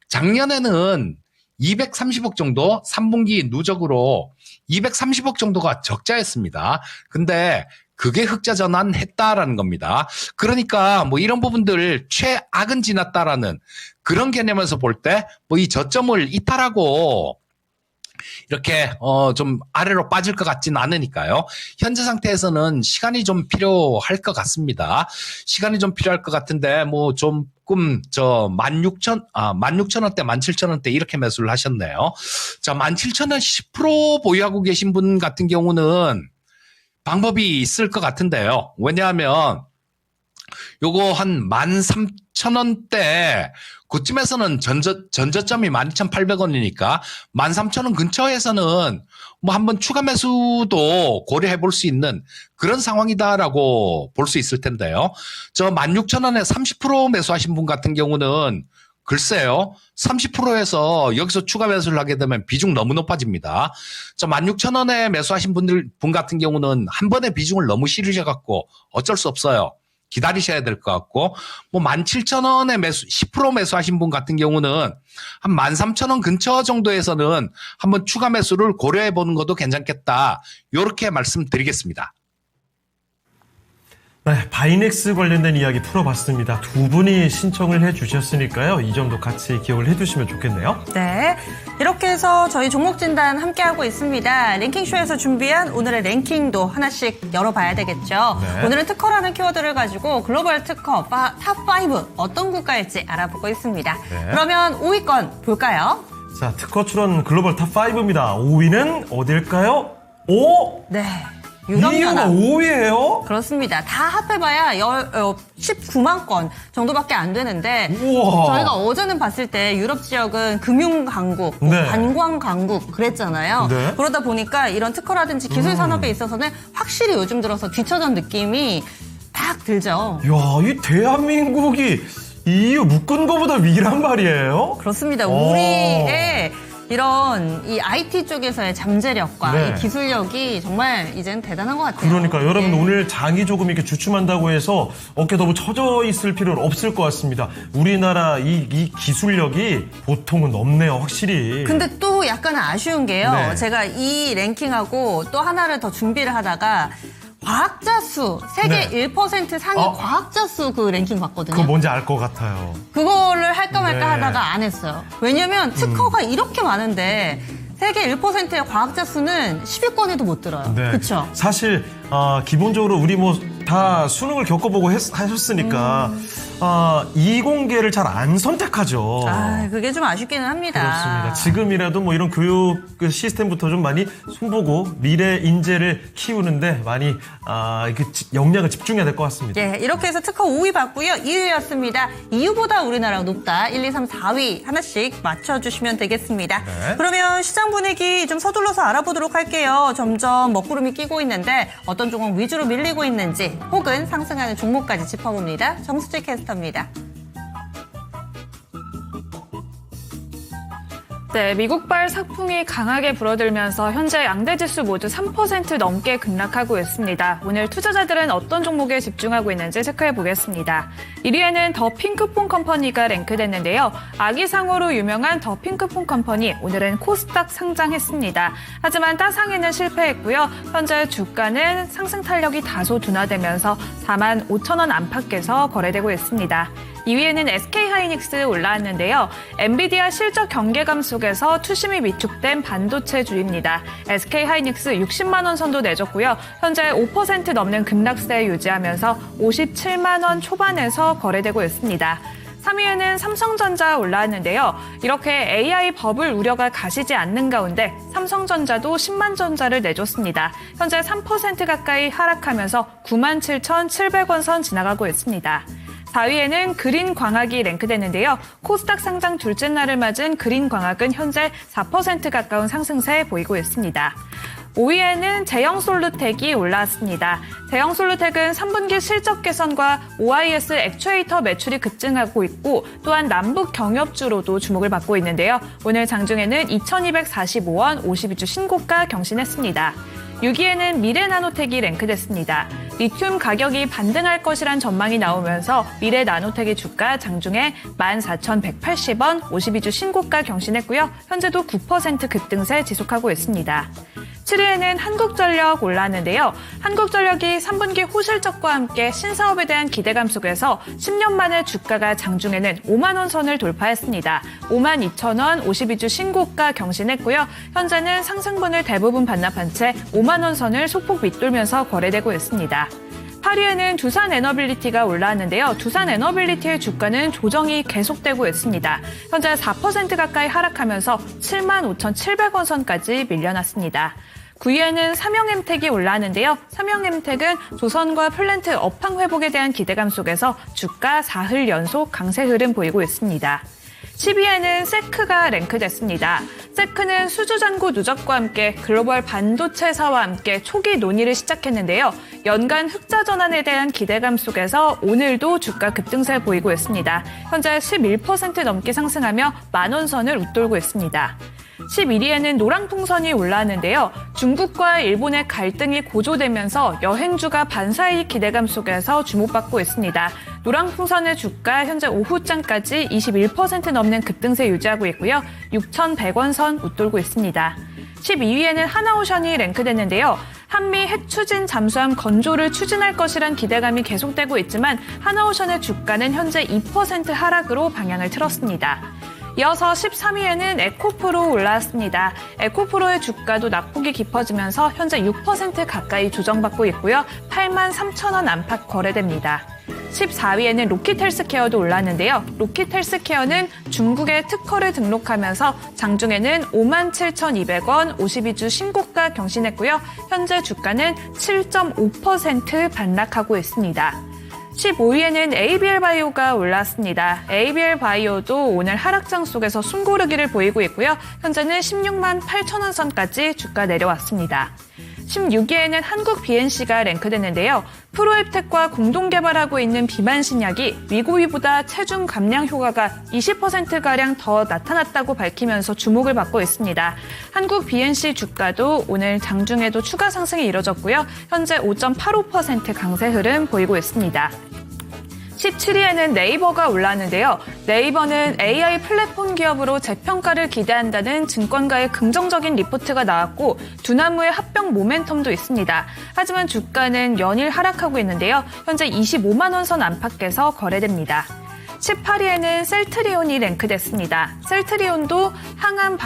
작년에는 230억 정도 3분기 누적으로 230억 정도가 적자였습니다. 근데 그게 흑자 전환했다라는 겁니다. 그러니까 뭐 이런 부분들 최악은 지났다라는 그런 개념에서 볼 때 뭐 이 저점을 이탈하고 이렇게 좀 아래로 빠질 것 같지는 않으니까요. 현재 상태에서는 시간이 좀 필요할 것 같습니다. 시간이 좀 필요할 것 같은데 뭐 조금 16,000원대, 17,000원대 이렇게 매수를 하셨네요. 자, 17,000원 10% 보유하고 계신 분 같은 경우는 방법이 있을 것 같은데요. 왜냐하면 요거 한 13,000원대 그쯤에서는 전저점이 12,800원이니까 13,000원 근처에서는 뭐 한번 추가 매수도 고려해 볼 수 있는 그런 상황이다라고 볼 수 있을 텐데요. 16,000원에 30% 매수하신 분 같은 경우는 글쎄요. 30%에서 여기서 추가 매수를 하게 되면 비중 너무 높아집니다. 16,000원에 매수하신 분 같은 경우는 한 번에 비중을 너무 실으셔갖고 어쩔 수 없어요. 기다리셔야 될 것 같고, 뭐 17,000원에 10% 매수하신 분 같은 경우는 한 13,000원 근처 정도에서는 한번 추가 매수를 고려해 보는 것도 괜찮겠다. 요렇게 말씀드리겠습니다. 네, 바이넥스 관련된 이야기 풀어봤습니다. 두 분이 신청을 해주셨으니까요. 이 점도 같이 기억을 해두시면 좋겠네요. 네, 이렇게 해서 저희 종목 진단 함께하고 있습니다. 랭킹쇼에서 준비한 오늘의 랭킹도 하나씩 열어봐야 되겠죠. 네. 오늘은 특허라는 키워드를 가지고 글로벌 특허 탑5 어떤 국가일지 알아보고 있습니다. 네. 그러면 5위권 볼까요? 자, 특허 출원 글로벌 탑5입니다. 5위는 어딜까요? 네, 이유가 유럽연합. 5위예요? 그렇습니다. 다 합해봐야 19만 건 정도밖에 안 되는데 우와. 저희가 어제는 봤을 때 유럽 지역은 금융 강국, 네. 관광 강국 그랬잖아요. 네. 그러다 보니까 이런 특허라든지 기술 산업에 있어서는 확실히 요즘 들어서 뒤처진 느낌이 딱 들죠. 이야, 이 대한민국이 EU 묶은 거보다 위란 말이에요? 그렇습니다. 오. 우리의 이런 이 IT 쪽에서의 잠재력과 네. 이 기술력이 정말 이제는 대단한 것 같아요. 그러니까 여러분 예. 오늘 장이 조금 이렇게 주춤한다고 해서 어깨 너무 처져 있을 필요는 없을 것 같습니다. 우리나라 이 기술력이 보통은 없네요, 확실히. 근데 또 약간 아쉬운 게요. 네. 제가 이 랭킹하고 또 하나를 더 준비를 하다가 과학자 수, 세계 네. 1% 상위 과학자 수 그 랭킹 봤거든요. 그거 뭔지 알 것 같아요. 그거를 할까 말까 네. 하다가 안 했어요. 왜냐면 특허가 이렇게 많은데 세계 1%의 과학자 수는 10위권에도 못 들어요. 네. 그렇죠? 사실 기본적으로 우리 뭐 다 수능을 겪어보고 하셨으니까 이공계를 잘 안 선택하죠. 그게 좀 아쉽기는 합니다. 그렇습니다. 지금이라도 뭐 이런 교육 그 시스템부터 좀 많이 손보고 미래 인재를 키우는데 많이 역량을 집중해야 될 것 같습니다. 예, 이렇게 해서 특허 5위 받고요. 2위였습니다. EU보다 우리나라가 높다. 1, 2, 3, 4위 하나씩 맞춰주시면 되겠습니다. 네. 그러면 시장 분위기 좀 서둘러서 알아보도록 할게요. 점점 먹구름이 끼고 있는데 어떤 종목 위주로 밀리고 있는지 혹은 상승하는 종목까지 짚어봅니다. 정수재 캐스터입니다. 네, 미국발 sak풍이 강하게 불어들면서 현재 양대지수 모두 3% 넘게 급락하고 있습니다. 오늘 투자자들은 어떤 종목에 집중하고 있는지 체크해 보겠습니다. 1위에는 더 핑크퐁 컴퍼니가 랭크됐는데요. 아기상어로 유명한 더 핑크퐁 컴퍼니, 오늘은 코스닥 상장했습니다. 하지만 따상에는 실패했고요. 현재 주가는 상승 탄력이 다소 둔화되면서 45,000원 안팎에서 거래되고 있습니다. 2위에는 SK하이닉스 올라왔는데요. 엔비디아 실적 경계감 속에서 투심이 위축된 반도체주입니다. SK하이닉스 60만 원 선도 내줬고요. 현재 5% 넘는 급락세 유지하면서 57만 원 초반에서 거래되고 있습니다. 3위에는 삼성전자 올라왔는데요. 이렇게 AI 버블 우려가 가시지 않는 가운데 삼성전자도 10만 전자를 내줬습니다. 현재 3% 가까이 하락하면서 97,700원 선 지나가고 있습니다. 4위에는 그린광학이 랭크됐는데요. 코스닥 상장 둘째 날을 맞은 그린광학은 현재 4% 가까운 상승세 보이고 있습니다. 5위에는 제형솔루텍이 올라왔습니다. 제형솔루텍은 3분기 실적 개선과 OIS 액추에이터 매출이 급증하고 있고 또한 남북 경협주로도 주목을 받고 있는데요. 오늘 장중에는 2,245원 52주 신고가 경신했습니다. 6위에는 미래나노텍이 랭크됐습니다. 리튬 가격이 반등할 것이란 전망이 나오면서 미래나노텍의 주가 장중에 14,180원 52주 신고가 경신했고요. 현재도 9% 급등세 지속하고 있습니다. 7위에는 한국전력 올라왔는데요. 한국전력이 3분기 호실적과 함께 신사업에 대한 기대감 속에서 10년 만에 주가가 장중에는 5만 원 선을 돌파했습니다. 52,000원 52주 신고가 경신했고요. 현재는 상승분을 대부분 반납한 채 5만 원 선을 소폭 밑돌면서 거래되고 있습니다. 8위에는 두산에너빌리티가 올라왔는데요. 두산에너빌리티의 주가는 조정이 계속되고 있습니다. 현재 4% 가까이 하락하면서 75,700원 선까지 밀려났습니다. 9위에는 삼영엠텍이 올라왔는데요. 삼영엠텍은 조선과 플랜트 업황 회복에 대한 기대감 속에서 주가 4흘 연속 강세 흐름 보이고 있습니다. 10위에는 세크가 랭크됐습니다. 세크는 수주잔고 누적과 함께 글로벌 반도체사와 함께 초기 논의를 시작했는데요. 연간 흑자 전환에 대한 기대감 속에서 오늘도 주가 급등세 보이고 있습니다. 현재 11% 넘게 상승하며 만원 선을 웃돌고 있습니다. 11위에는 노랑풍선이 올라왔는데요. 중국과 일본의 갈등이 고조되면서 여행주가 반사이익 기대감 속에서 주목받고 있습니다. 노랑풍선의 주가 현재 오후장까지 21% 넘는 급등세 유지하고 있고요. 6,100원 선 웃돌고 있습니다. 12위에는 하나오션이 랭크됐는데요. 한미 핵 추진 잠수함 건조를 추진할 것이란 기대감이 계속되고 있지만 하나오션의 주가는 현재 2% 하락으로 방향을 틀었습니다. 이어서 13위에는 에코프로 올라왔습니다. 에코프로의 주가도 낙폭이 깊어지면서 현재 6% 가까이 조정받고 있고요. 83,000원 안팎 거래됩니다. 14위에는 로키텔스케어도 올랐는데요. 로키텔스케어는 중국의 특허를 등록하면서 장중에는 57,200원 52주 신고가 경신했고요. 현재 주가는 7.5% 반락하고 있습니다. 15위에는 ABL바이오가 올랐습니다. ABL바이오도 오늘 하락장 속에서 숨고르기를 보이고 있고요. 현재는 16만 8천원 선까지 주가 내려왔습니다. 16위에는 한국 BNC가 랭크됐는데요. 프로앱텍과 공동 개발하고 있는 비만 신약이 위고위보다 체중 감량 효과가 20%가량 더 나타났다고 밝히면서 주목을 받고 있습니다. 한국 BNC 주가도 오늘 장중에도 추가 상승이 이뤄졌고요. 현재 5.85% 강세 흐름 보이고 있습니다. 17위에는 네이버가 올랐는데요. 네이버는 AI 플랫폼 기업으로 재평가를 기대한다는 증권가의 긍정적인 리포트가 나왔고 두나무의 합병 모멘텀도 있습니다. 하지만 주가는 연일 하락하고 있는데요. 현재 25만 원 선 안팎에서 거래됩니다. 18위에는 셀트리온이 랭크됐습니다. 셀트리온도 항암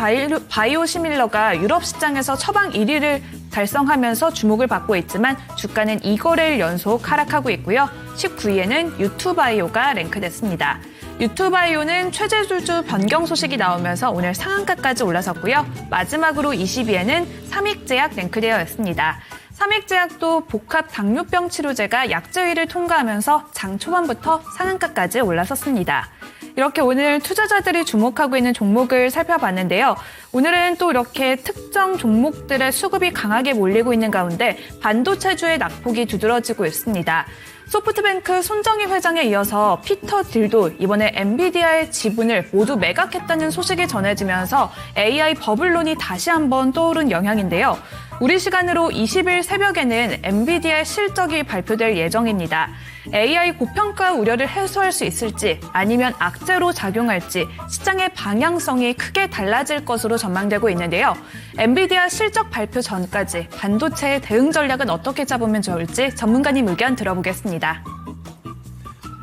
바이오시밀러가 유럽 시장에서 처방 1위를 달성하면서 주목을 받고 있지만 주가는 2거래일 연속 하락하고 있고요. 19위에는 유투바이오가 랭크됐습니다. 유투바이오는 최저주주 변경 소식이 나오면서 오늘 상한가까지 올라섰고요. 마지막으로 20위에는 삼익제약 랭크되어 있습니다. 삼익제약도 복합 당뇨병 치료제가 약제위를 통과하면서 장 초반부터 상한가까지 올라섰습니다. 이렇게 오늘 투자자들이 주목하고 있는 종목을 살펴봤는데요. 오늘은 또 이렇게 특정 종목들의 수급이 강하게 몰리고 있는 가운데 반도체주의 낙폭이 두드러지고 있습니다. 소프트뱅크 손정희 회장에 이어서 피터 딜도 이번에 엔비디아의 지분을 모두 매각했다는 소식이 전해지면서 AI 버블론이 다시 한번 떠오른 영향인데요. 우리 시간으로 20일 새벽에는 엔비디아의 실적이 발표될 예정입니다. AI 고평가 우려를 해소할 수 있을지 아니면 악재로 작용할지 시장의 방향성이 크게 달라질 것으로 전망되고 있는데요. 엔비디아 실적 발표 전까지 반도체의 대응 전략은 어떻게 잡으면 좋을지 전문가님 의견 들어보겠습니다.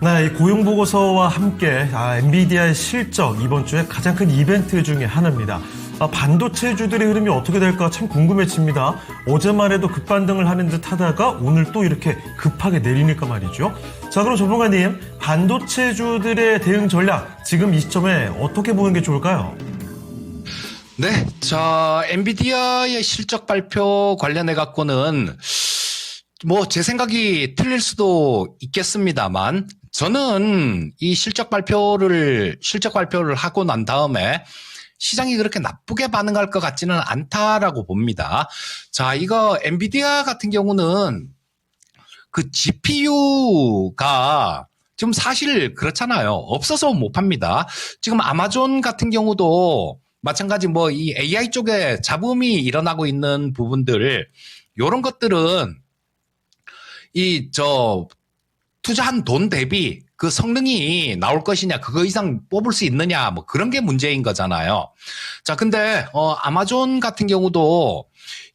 네, 이 고용보고서와 함께 엔비디아의 실적 이번 주에 가장 큰 이벤트 중에 하나입니다. 반도체주들의 흐름이 어떻게 될까 참 궁금해집니다. 어제만 해도 급반등을 하는 듯 하다가 오늘 또 이렇게 급하게 내리니까 말이죠. 자, 그럼 전문가님, 반도체주들의 대응 전략 지금 이 시점에 어떻게 보는 게 좋을까요? 네, 자, 엔비디아의 실적 발표 관련해 갖고는 뭐 제 생각이 틀릴 수도 있겠습니다만 저는 이 실적 발표를 하고 난 다음에 시장이 그렇게 나쁘게 반응할 것 같지는 않다라고 봅니다. 자, 이거 엔비디아 같은 경우는 그 GPU가 지금 사실 그렇잖아요. 없어서 못 팝니다. 지금 아마존 같은 경우도 마찬가지 뭐 이 AI 쪽에 잡음이 일어나고 있는 부분들, 요런 것들은 투자한 돈 대비 그 성능이 나올 것이냐, 그거 이상 뽑을 수 있느냐, 뭐 그런 게 문제인 거잖아요. 자, 근데 아마존 같은 경우도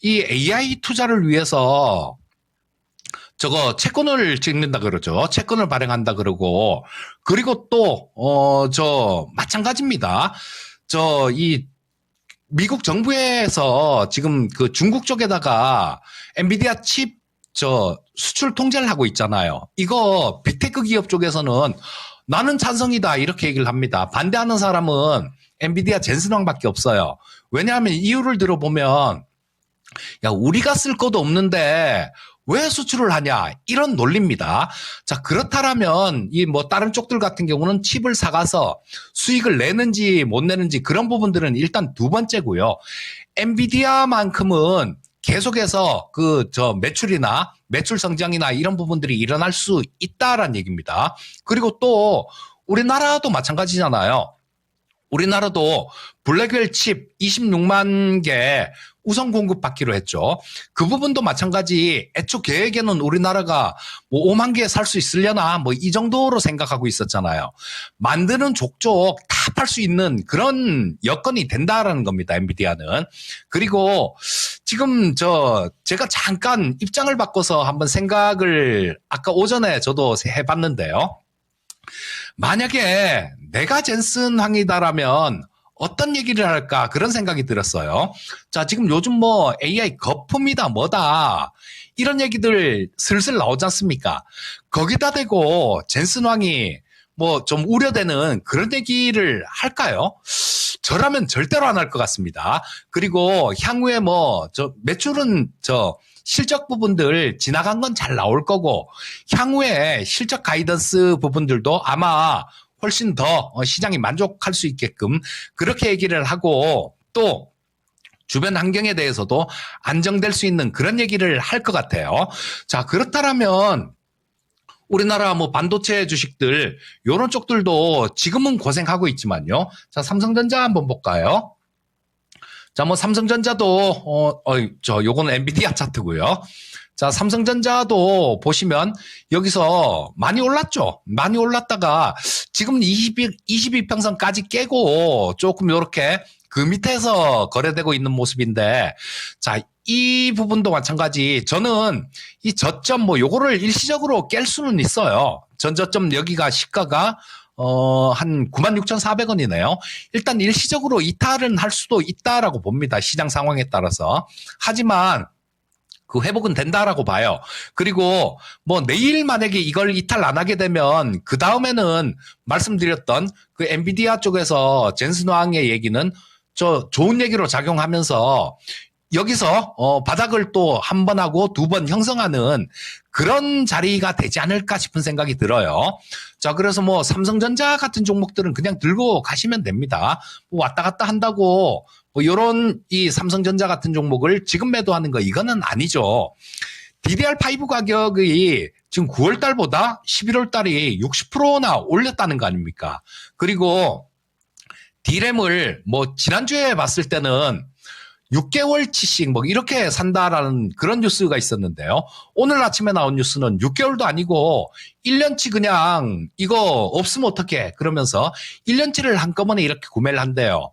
이 AI 투자를 위해서 채권을 찍는다 그러죠. 채권을 발행한다 그러고, 그리고 또 마찬가지입니다. 이 미국 정부에서 지금 그 중국 쪽에다가 엔비디아 칩 수출 통제를 하고 있잖아요. 이거 빅테크 기업 쪽에서는 나는 찬성이다 이렇게 얘기를 합니다. 반대하는 사람은 엔비디아 젠슨왕밖에 없어요. 왜냐하면 이유를 들어보면 야, 우리가 쓸 것도 없는데 왜 수출을 하냐, 이런 논리입니다. 자, 그렇다면 이 뭐 다른 쪽들 같은 경우는 칩을 사가서 수익을 내는지 못 내는지 그런 부분들은 일단 두 번째고요. 엔비디아만큼은 계속해서 매출이나 매출 성장이나 이런 부분들이 일어날 수 있다라는 얘기입니다. 그리고 또 우리나라도 마찬가지잖아요. 우리나라도 블랙웰 칩 26만 개 우선 공급받기로 했죠. 그 부분도 마찬가지. 애초 계획에는 우리나라가 뭐 5만 개 살 수 있으려나 뭐 이 정도로 생각하고 있었잖아요. 만드는 족족 다 팔 수 있는 그런 여건이 된다라는 겁니다. 엔비디아는. 그리고 지금 제가 잠깐 입장을 바꿔서 한번 생각을 아까 오전에 저도 해봤는데요. 만약에 내가 젠슨 황이다라면 어떤 얘기를 할까, 그런 생각이 들었어요. 자, 지금 요즘 뭐 AI 거품이다 뭐다 이런 얘기들 슬슬 나오지 않습니까? 거기다 대고 젠슨 황이 뭐 좀 우려되는 그런 얘기를 할까요? 저라면 절대로 안 할 것 같습니다. 그리고 향후에 매출은 실적 부분들 지나간 건 잘 나올 거고, 향후에 실적 가이던스 부분들도 아마 훨씬 더 시장이 만족할 수 있게끔 그렇게 얘기를 하고, 또 주변 환경에 대해서도 안정될 수 있는 그런 얘기를 할 것 같아요. 자, 그렇다면 우리나라 뭐 반도체 주식들 요런 쪽들도 지금은 고생하고 있지만요. 자, 삼성전자 한번 볼까요? 자, 뭐 삼성전자도 요거는 엔비디아 차트고요. 자, 삼성전자도 보시면 여기서 많이 올랐죠. 많이 올랐다가 지금 22평선까지 깨고 조금 요렇게 그 밑에서 거래되고 있는 모습인데, 자, 이 부분도 마찬가지. 저는 이 저점 요거를 일시적으로 깰 수는 있어요. 전저점 여기가 시가가 한 96,400원이네요. 일단 일시적으로 이탈은 할 수도 있다라고 봅니다. 시장 상황에 따라서. 하지만 그 회복은 된다라고 봐요. 그리고 뭐 내일 만약에 이걸 이탈 안 하게 되면 그 다음에는 말씀드렸던 그 엔비디아 쪽에서 젠슨 왕의 얘기는 저 좋은 얘기로 작용하면서 여기서 바닥을 또 한 번 하고 두 번 형성하는 그런 자리가 되지 않을까 싶은 생각이 들어요. 자, 그래서 뭐 삼성전자 같은 종목들은 그냥 들고 가시면 됩니다. 뭐 왔다 갔다 한다고 뭐 요런 이 삼성전자 같은 종목을 지금 매도하는 거 이거는 아니죠. DDR5 가격이 지금 9월 달보다 11월 달이 60%나 올렸다는 거 아닙니까? 그리고 D램을 뭐 지난주에 봤을 때는 6개월치씩 뭐 이렇게 산다라는 그런 뉴스가 있었는데요. 오늘 아침에 나온 뉴스는 6개월도 아니고 1년치 그냥 이거 없으면 어떡해 그러면서 1년치를 한꺼번에 이렇게 구매를 한대요.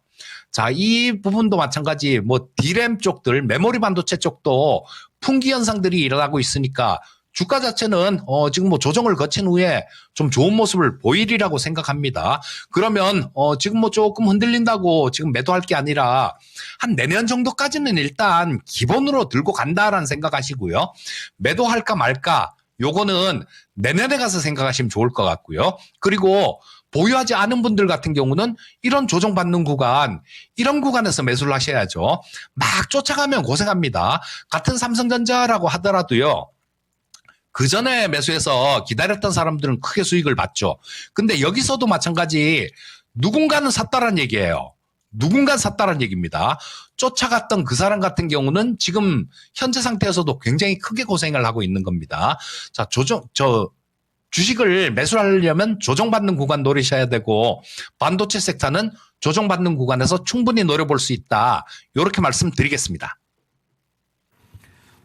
자, 이 부분도 마찬가지 뭐 D램 쪽들, 메모리 반도체 쪽도 풍기 현상들이 일어나고 있으니까 주가 자체는 지금 뭐 조정을 거친 후에 좀 좋은 모습을 보이리라고 생각합니다. 그러면 지금 뭐 조금 흔들린다고 지금 매도할 게 아니라 한 내년 정도까지는 일단 기본으로 들고 간다라는 생각하시고요. 매도할까 말까 요거는 내년에 가서 생각하시면 좋을 것 같고요. 그리고 보유하지 않은 분들 같은 경우는 이런 조정받는 구간, 이런 구간에서 매수를 하셔야죠. 막 쫓아가면 고생합니다. 같은 삼성전자라고 하더라도요. 그 전에 매수해서 기다렸던 사람들은 크게 수익을 봤죠. 근데 여기서도 마찬가지 누군가는 샀다란 얘기예요. 누군가 샀다란 얘기입니다. 쫓아갔던 그 사람 같은 경우는 지금 현재 상태에서도 굉장히 크게 고생을 하고 있는 겁니다. 자, 주식을 매수하려면 조정받는 구간 노리셔야 되고 반도체 섹터는 조정받는 구간에서 충분히 노려볼 수 있다. 이렇게 말씀드리겠습니다.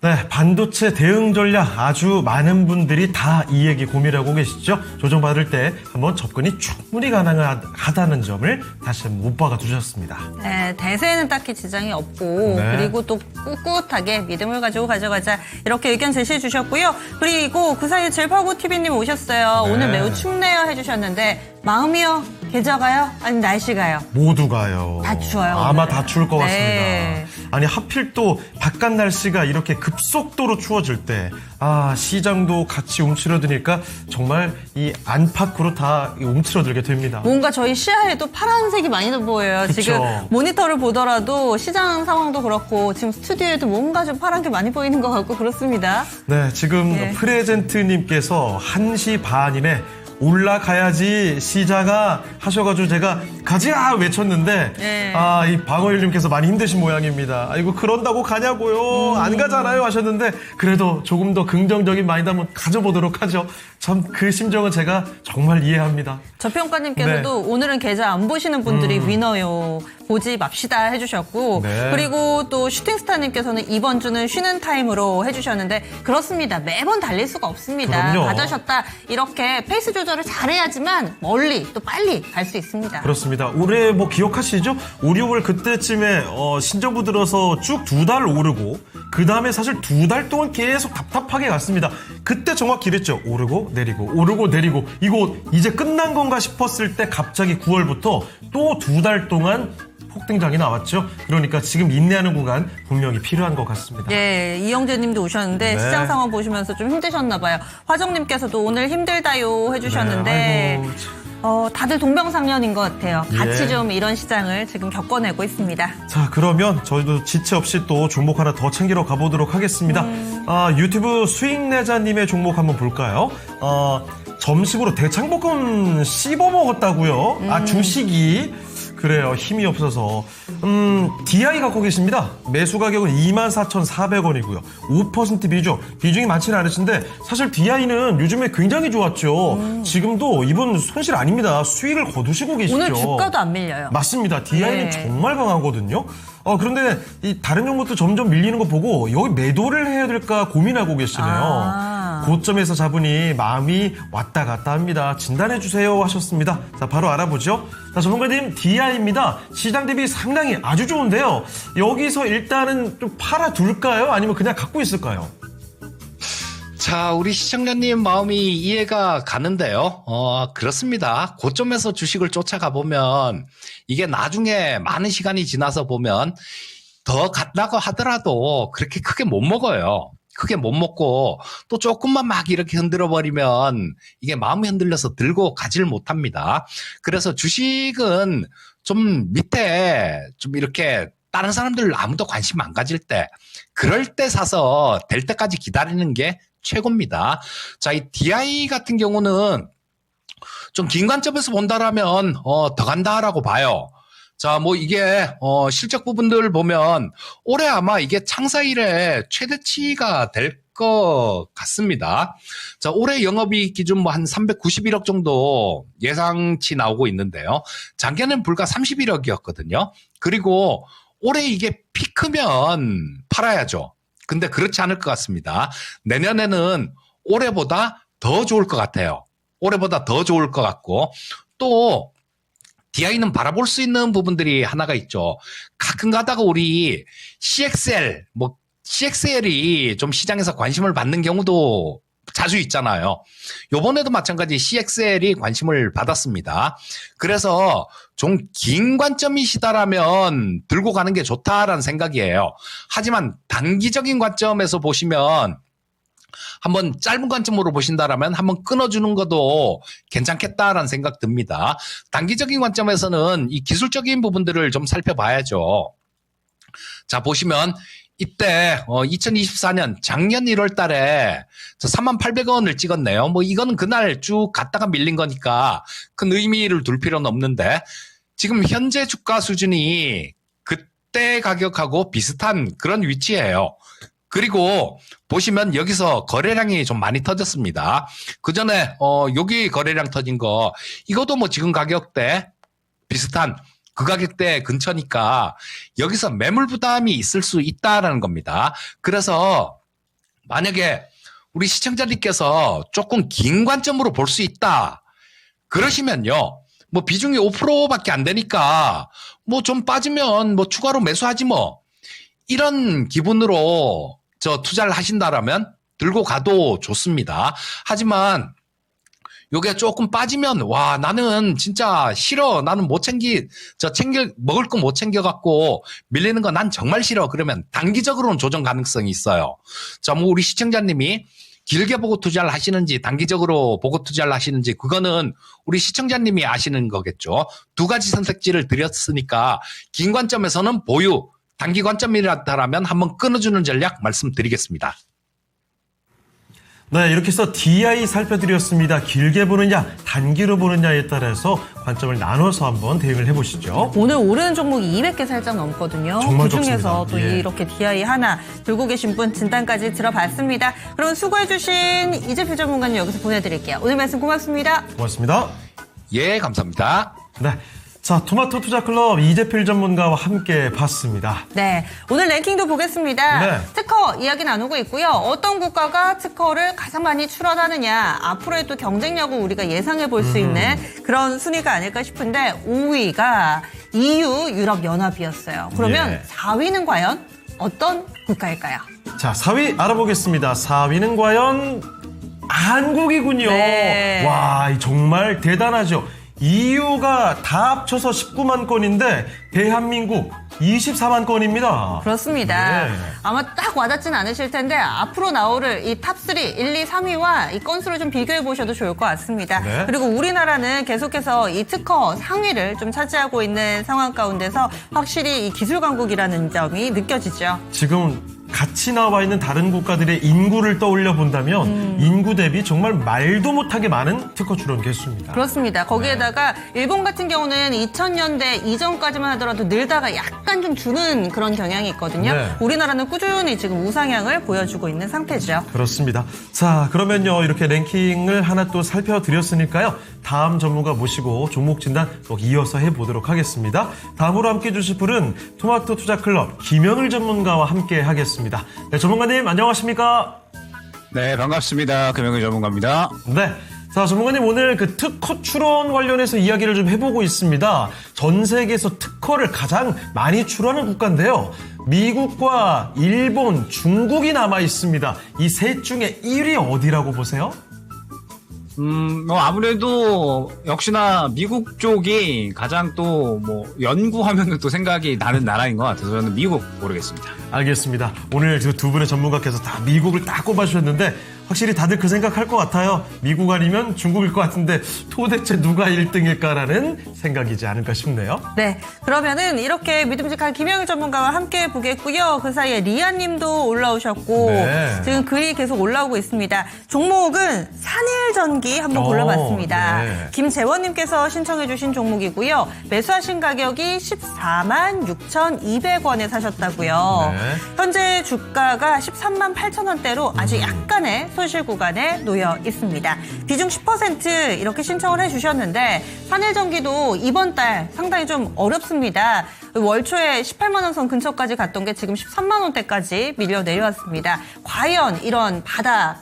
네, 반도체 대응 전략 아주 많은 분들이 다 이 얘기 고민하고 계시죠. 조정받을 때 한번 접근이 충분히 가능하다는 점을 다시 한번 못 박아 두셨습니다. 네, 대세에는 딱히 지장이 없고 네. 그리고 또 꿋꿋하게 믿음을 가지고 가져가자 이렇게 의견 제시해 주셨고요. 그리고 그 사이에 질파고TV님 오셨어요. 네. 오늘 매우 춥네요 해주셨는데 마음이요? 계절가요? 아니 날씨가요? 모두가요. 다 추워요. 아마 오늘은. 다 추울 것 네. 같습니다. 아니 하필 또 바깥 날씨가 이렇게 급속도로 추워질 때 시장도 같이 움츠러드니까 정말 이 안팎으로 다 움츠러들게 됩니다. 뭔가 저희 시야에도 파란색이 많이 보여요. 그쵸. 지금 모니터를 보더라도 시장 상황도 그렇고 지금 스튜디오에도 뭔가 좀 파란 게 많이 보이는 것 같고 그렇습니다. 네, 지금 네. 프레젠트님께서 1시 반이네. 올라가야지 시자가 하셔가지고 제가 가자 외쳤는데 네. 이 방어일님께서 많이 힘드신 모양입니다. 아이고 그런다고 가냐고요. 안 가잖아요 하셨는데 그래도 조금 더 긍정적인 마인드 한번 가져보도록 하죠. 참 그 심정은 제가 정말 이해합니다. 저평가님께서도 네. 오늘은 계좌 안 보시는 분들이 위너요. 보지 맙시다 해주셨고 네. 그리고 또 슈팅스타님께서는 이번 주는 쉬는 타임으로 해주셨는데 그렇습니다. 매번 달릴 수가 없습니다. 그럼요. 가져셨다 이렇게 페이스 조절을 잘해야지만 멀리 또 빨리 갈 수 있습니다. 그렇습니다. 올해 뭐 기억하시죠? 5, 6월 그때쯤에 신정부 들어서 쭉 2달 오르고 그 다음에 사실 2달 동안 계속 답답하게 갔습니다. 그때 정확히 이랬죠. 오르고 내리고 이거 이제 끝난 건가 싶었을 때 갑자기 9월부터 또 2달 동안 폭등장이 나왔죠. 그러니까 지금 인내하는 구간 분명히 필요한 것 같습니다. 예, 이영재 님도 오셨는데 네. 시장 상황 보시면서 좀 힘드셨나 봐요. 화정님께서도 오늘 힘들다요 해주셨는데 네, 아이고, 다들 동병상련인 것 같아요. 같이 예. 좀 이런 시장을 지금 겪어내고 있습니다. 자, 그러면 저희도 지체 없이 또 종목 하나 더 챙기러 가보도록 하겠습니다. 유튜브 수익내자님의 종목 한번 볼까요? 점심으로 대창볶음 씹어 먹었다고요? 주식이. 그래요. 힘이 없어서. DI 갖고 계십니다. 매수 가격은 24,400원이고요. 5% 비중이 많지는 않으신데 사실 DI는 요즘에 굉장히 좋았죠. 지금도 이분 손실 아닙니다. 수익을 거두시고 계시죠. 오늘 주가도 안 밀려요. 맞습니다. DI는 네. 정말 강하거든요. 그런데 이 다른 종목도 점점 밀리는 거 보고 여기 매도를 해야 될까 고민하고 계시네요. 고점에서 잡으니 마음이 왔다 갔다 합니다. 진단해 주세요 하셨습니다. 자, 바로 알아보죠. 자, 전문가님 DI입니다. 시장 대비 상당히 아주 좋은데요. 여기서 일단은 좀 팔아둘까요? 아니면 그냥 갖고 있을까요? 자, 우리 시청자님 마음이 이해가 가는데요. 그렇습니다. 고점에서 주식을 쫓아가 보면 이게 나중에 많은 시간이 지나서 보면 더 갔다고 하더라도 그렇게 크게 못 먹어요. 크게 못 먹고 또 조금만 막 이렇게 흔들어 버리면 이게 마음이 흔들려서 들고 가지를 못합니다. 그래서 주식은 좀 밑에 좀 이렇게 다른 사람들 아무도 관심 안 가질 때 그럴 때 사서 될 때까지 기다리는 게 최고입니다. 자, 이 DI 같은 경우는 좀 긴 관점에서 본다라면 더 간다라고 봐요. 자, 뭐 이게 실적 부분들 보면 올해 아마 이게 창사 이래 최대치가 될 것 같습니다. 자, 올해 영업이익 기준 뭐 한 391억 정도 예상치 나오고 있는데요. 작년엔 불과 31억이었거든요. 그리고 올해 이게 피크면 팔아야죠. 근데 그렇지 않을 것 같습니다. 내년에는 올해보다 더 좋을 것 같아요. 올해보다 더 좋을 것 같고 또 DI는 바라볼 수 있는 부분들이 하나가 있죠. 가끔 가다가 우리 CXL이 좀 시장에서 관심을 받는 경우도 자주 있잖아요. 요번에도 마찬가지 CXL이 관심을 받았습니다. 그래서 좀 긴 관점이시다라면 들고 가는 게 좋다라는 생각이에요. 하지만 단기적인 관점에서 보시면 한번 짧은 관점으로 보신다라면 한번 끊어주는 것도 괜찮겠다라는 생각 듭니다. 단기적인 관점에서는 이 기술적인 부분들을 좀 살펴봐야죠. 자, 보시면 이때 2024년 작년 1월 달에 38,800원을 찍었네요. 뭐 이거는 그날 쭉 갔다가 밀린 거니까 큰 의미를 둘 필요는 없는데 지금 현재 주가 수준이 그때 가격하고 비슷한 그런 위치예요. 그리고 보시면 여기서 거래량이 좀 많이 터졌습니다. 그 전에 여기 거래량 터진 거 이것도 뭐 지금 가격대 비슷한 그 가격대 근처니까 여기서 매물 부담이 있을 수 있다라는 겁니다. 그래서 만약에 우리 시청자님께서 조금 긴 관점으로 볼 수 있다 그러시면요. 뭐 비중이 5%밖에 안 되니까 뭐 좀 빠지면 뭐 추가로 매수하지 뭐 이런 기분으로 투자를 하신다라면 들고 가도 좋습니다. 하지만 요게 조금 빠지면 와 나는 진짜 싫어. 나는 못 먹을 거 못 챙겨갖고 밀리는 거 난 정말 싫어. 그러면 단기적으로는 조정 가능성이 있어요. 자, 뭐 우리 시청자님이 길게 보고 투자를 하시는지 단기적으로 보고 투자를 하시는지 그거는 우리 시청자님이 아시는 거겠죠. 두 가지 선택지를 드렸으니까 긴 관점에서는 보유, 단기 관점이라면 한번 끊어주는 전략 말씀드리겠습니다. 네, 이렇게 해서 DI 살펴드렸습니다. 길게 보느냐, 단기로 보느냐에 따라서 관점을 나눠서 한번 대응을 해보시죠. 오늘 오르는 종목이 200개 살짝 넘거든요. 정말 그중에서 적습니다. 또 예. 이렇게 DI 하나 들고 계신 분 진단까지 들어봤습니다. 그럼 수고해주신 이재필 전문가님 여기서 보내드릴게요. 오늘 말씀 고맙습니다. 고맙습니다. 예, 감사합니다. 네. 자, 토마토 투자클럽 이재필 전문가와 함께 봤습니다. 네, 오늘 랭킹도 보겠습니다. 네. 특허 이야기 나누고 있고요. 어떤 국가가 특허를 가장 많이 출원하느냐, 앞으로의 또 경쟁력을 우리가 예상해 볼 수 있는 그런 순위가 아닐까 싶은데 5위가 EU 유럽연합이었어요. 그러면 예. 4위는 과연 어떤 국가일까요? 자, 4위 알아보겠습니다. 4위는 과연 한국이군요. 네. 와, 정말 대단하죠. EU가 다 합쳐서 19만 건인데 대한민국 24만 건입니다. 그렇습니다. 네. 아마 딱 와닿진 않으실 텐데 앞으로 나올 이 탑3, 1, 2, 3위와 이 건수를 좀 비교해 보셔도 좋을 것 같습니다. 네. 그리고 우리나라는 계속해서 이 특허 상위를 좀 차지하고 있는 상황 가운데서 확실히 이 기술 강국이라는 점이 느껴지죠. 지금 같이 나와 있는 다른 국가들의 인구를 떠올려 본다면 인구 대비 정말 말도 못하게 많은 특허 출원 개수입니다. 그렇습니다. 거기에다가 일본 같은 경우는 2000년대 이전까지만 하더라도 늘다가 약간 좀 주는 그런 경향이 있거든요. 네. 우리나라는 꾸준히 지금 우상향을 보여주고 있는 상태죠. 그렇습니다. 자, 그러면요, 이렇게 랭킹을 하나 또 살펴드렸으니까요. 다음 전문가 모시고 종목 진단 또 이어서 해보도록 하겠습니다. 다음으로 함께 해주실 분은 토마토 투자클럽 김영일 전문가와 함께 하겠습니다. 네, 전문가님 안녕하십니까? 네, 반갑습니다. 금융의 전문가입니다. 네. 자, 전문가님 오늘 그 특허 출원 관련해서 이야기를 좀 해보고 있습니다. 전 세계에서 특허를 가장 많이 출원하는 국가인데요. 미국과 일본, 중국이 남아 있습니다. 이 셋 중에 1위 어디라고 보세요? 아무래도 역시나 미국 쪽이 가장 또 연구하면은 또 생각이 나는 나라인 것 같아서 저는 미국 고르겠습니다. 알겠습니다. 오늘 두 분의 전문가께서 다 미국을 딱 꼽아주셨는데 확실히 다들 그 생각할 것 같아요. 미국 아니면 중국일 것 같은데 도대체 누가 1등일까라는 생각이지 않을까 싶네요. 네, 그러면은 이렇게 믿음직한 김영일 전문가와 함께 보겠고요. 그 사이에 리아님도 올라오셨고 네. 지금 글이 계속 올라오고 있습니다. 종목은 산일전기 한번 골라봤습니다. 네. 김재원님께서 신청해주신 종목이고요. 매수하신 가격이 14만 6,200원에 사셨다고요. 네. 현재 주가가 13만 8천 원대로 아주 약간의 손실 구간에 놓여 있습니다. 비중 10% 이렇게 신청을 해주셨는데 산일전기도 이번 달 상당히 좀 어렵습니다. 월 초에 18만 원 선 근처까지 갔던 게 지금 13만 원대까지 밀려 내려왔습니다. 과연 이런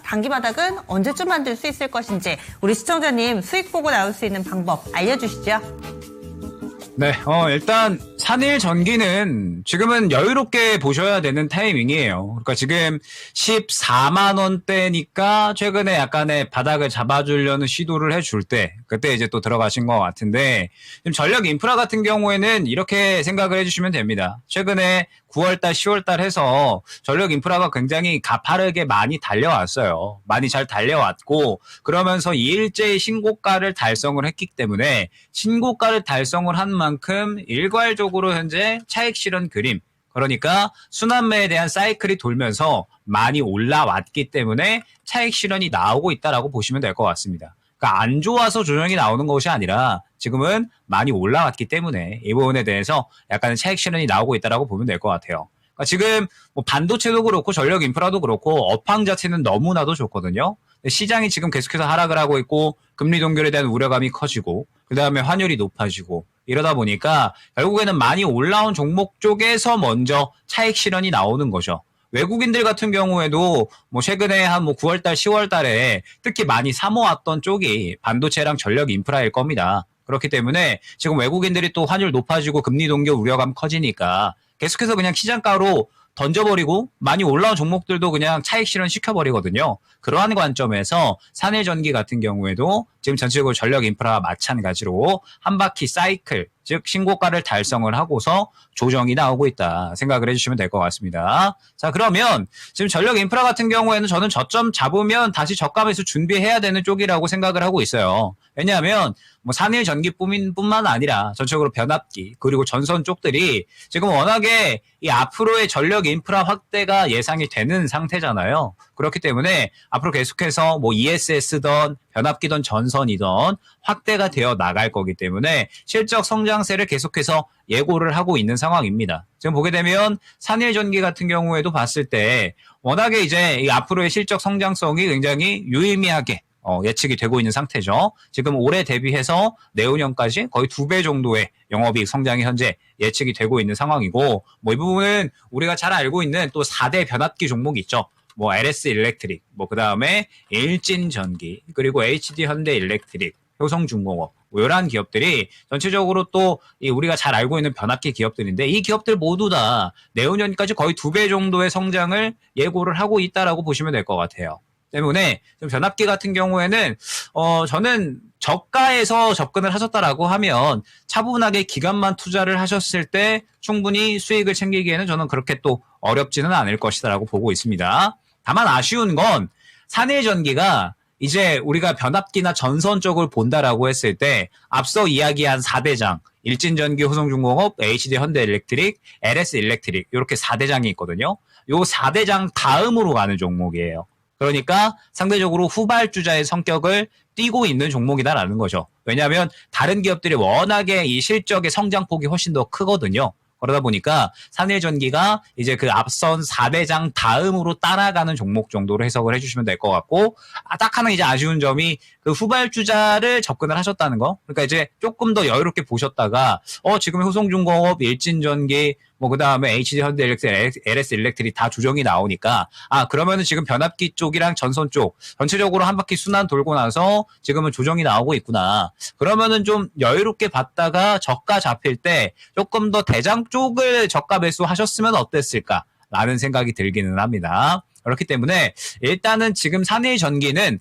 단기 바닥은 언제쯤 만들 수 있을 것인지 우리 시청자님 수익 보고 나올 수 있는 방법 알려주시죠. 네, 일단 산일 전기는 지금은 여유롭게 보셔야 되는 타이밍이에요. 그러니까 지금 14만 원대니까 최근에 약간의 바닥을 잡아주려는 시도를 해줄 때 그때 이제 또 들어가신 것 같은데 지금 전력 인프라 같은 경우에는 이렇게 생각을 해주시면 됩니다. 최근에 9월달, 10월달 해서 전력 인프라가 굉장히 가파르게 많이 달려왔어요. 많이 잘 달려왔고 그러면서 일제히 신고가를 달성을 했기 때문에 신고가를 달성을 한 만큼 일괄적으로 현재 차익 실현 그림 그러니까 순환매에 대한 사이클이 돌면서 많이 올라왔기 때문에 차익 실현이 나오고 있다라고 보시면 될 것 같습니다. 그러니까 안 좋아서 조정이 나오는 것이 아니라 지금은 많이 올라왔기 때문에 이 부분에 대해서 약간의 차익 실현이 나오고 있다라고 보면 될 것 같아요. 그러니까 지금 반도체도 그렇고 전력 인프라도 그렇고 업황 자체는 너무나도 좋거든요. 시장이 지금 계속해서 하락을 하고 있고 금리 동결에 대한 우려감이 커지고 그다음에 환율이 높아지고 이러다 보니까 결국에는 많이 올라온 종목 쪽에서 먼저 차익 실현이 나오는 거죠. 외국인들 같은 경우에도 최근에 한 9월달, 10월달에 특히 많이 사모았던 쪽이 반도체랑 전력 인프라일 겁니다. 그렇기 때문에 지금 외국인들이 또 환율 높아지고 금리 동결 우려감 커지니까 계속해서 그냥 시장가로 던져버리고 많이 올라온 종목들도 그냥 차익 실현 시켜버리거든요. 그러한 관점에서 산일전기 같은 경우에도 지금 전체적으로 전력 인프라와 마찬가지로 한 바퀴 사이클, 즉 신고가를 달성을 하고서 조정이 나오고 있다 생각을 해주시면 될 것 같습니다. 자, 그러면 지금 전력 인프라 같은 경우에는 저는 저점 잡으면 다시 저가 매수 준비해야 되는 쪽이라고 생각을 하고 있어요. 왜냐하면 산일전기뿐만 아니라 전체적으로 변압기 그리고 전선 쪽들이 지금 워낙에 이 앞으로의 전력 인프라 확대가 예상이 되는 상태잖아요. 그렇기 때문에 앞으로 계속해서 ESS든 변압기든 전선이든 확대가 되어 나갈 거기 때문에 실적 성장세를 계속해서 예고를 하고 있는 상황입니다. 지금 보게 되면 산일전기 같은 경우에도 봤을 때 워낙에 이제 이 앞으로의 실적 성장성이 굉장히 유의미하게 예측이 되고 있는 상태죠. 지금 올해 대비해서 내후년까지 거의 2배 정도의 영업이익 성장이 현재 예측이 되고 있는 상황이고 이 부분은 우리가 잘 알고 있는 또 4대 변압기 종목이 있죠. LS 일렉트릭, 그 다음에 일진전기, 그리고 HD 현대 일렉트릭, 효성중공업, 이러한 기업들이 전체적으로 또 우리가 잘 알고 있는 변압기 기업들인데 이 기업들 모두 다 내후년까지 거의 2배 정도의 성장을 예고를 하고 있다라고 보시면 될 것 같아요. 때문에 좀 변압기 같은 경우에는 저는 저가에서 접근을 하셨다라고 하면 차분하게 기간만 투자를 하셨을 때 충분히 수익을 챙기기에는 저는 그렇게 또 어렵지는 않을 것이다라고 보고 있습니다. 다만 아쉬운 건 산일전기가 이제 우리가 변압기나 전선 쪽을 본다라고 했을 때 앞서 이야기한 4대장 일진전기, 효성중공업, HD 현대일렉트릭, LS 일렉트릭 이렇게 4대장이 있거든요. 요 4대장 다음으로 가는 종목이에요. 그러니까 상대적으로 후발주자의 성격을 띠고 있는 종목이다라는 거죠. 왜냐하면 다른 기업들이 워낙에 이 실적의 성장폭이 훨씬 더 크거든요. 그러다 보니까 산일전기가 이제 그 앞선 4대장 다음으로 따라가는 종목 정도로 해석을 해주시면 될 것 같고 딱 하나 이제 아쉬운 점이 그 후발주자를 접근을 하셨다는 거. 그러니까 이제 조금 더 여유롭게 보셨다가 지금 효성중공업, 일진전기, 뭐 그다음에 HD 현대일렉트릭, LS 일렉트릭 다 조정이 나오니까 그러면은 지금 변압기 쪽이랑 전선 쪽 전체적으로 한 바퀴 순환 돌고 나서 지금은 조정이 나오고 있구나. 그러면은 좀 여유롭게 봤다가 저가 잡힐 때 조금 더 대장 쪽을 저가 매수하셨으면 어땠을까라는 생각이 들기는 합니다. 그렇기 때문에 일단은 지금 산일전기는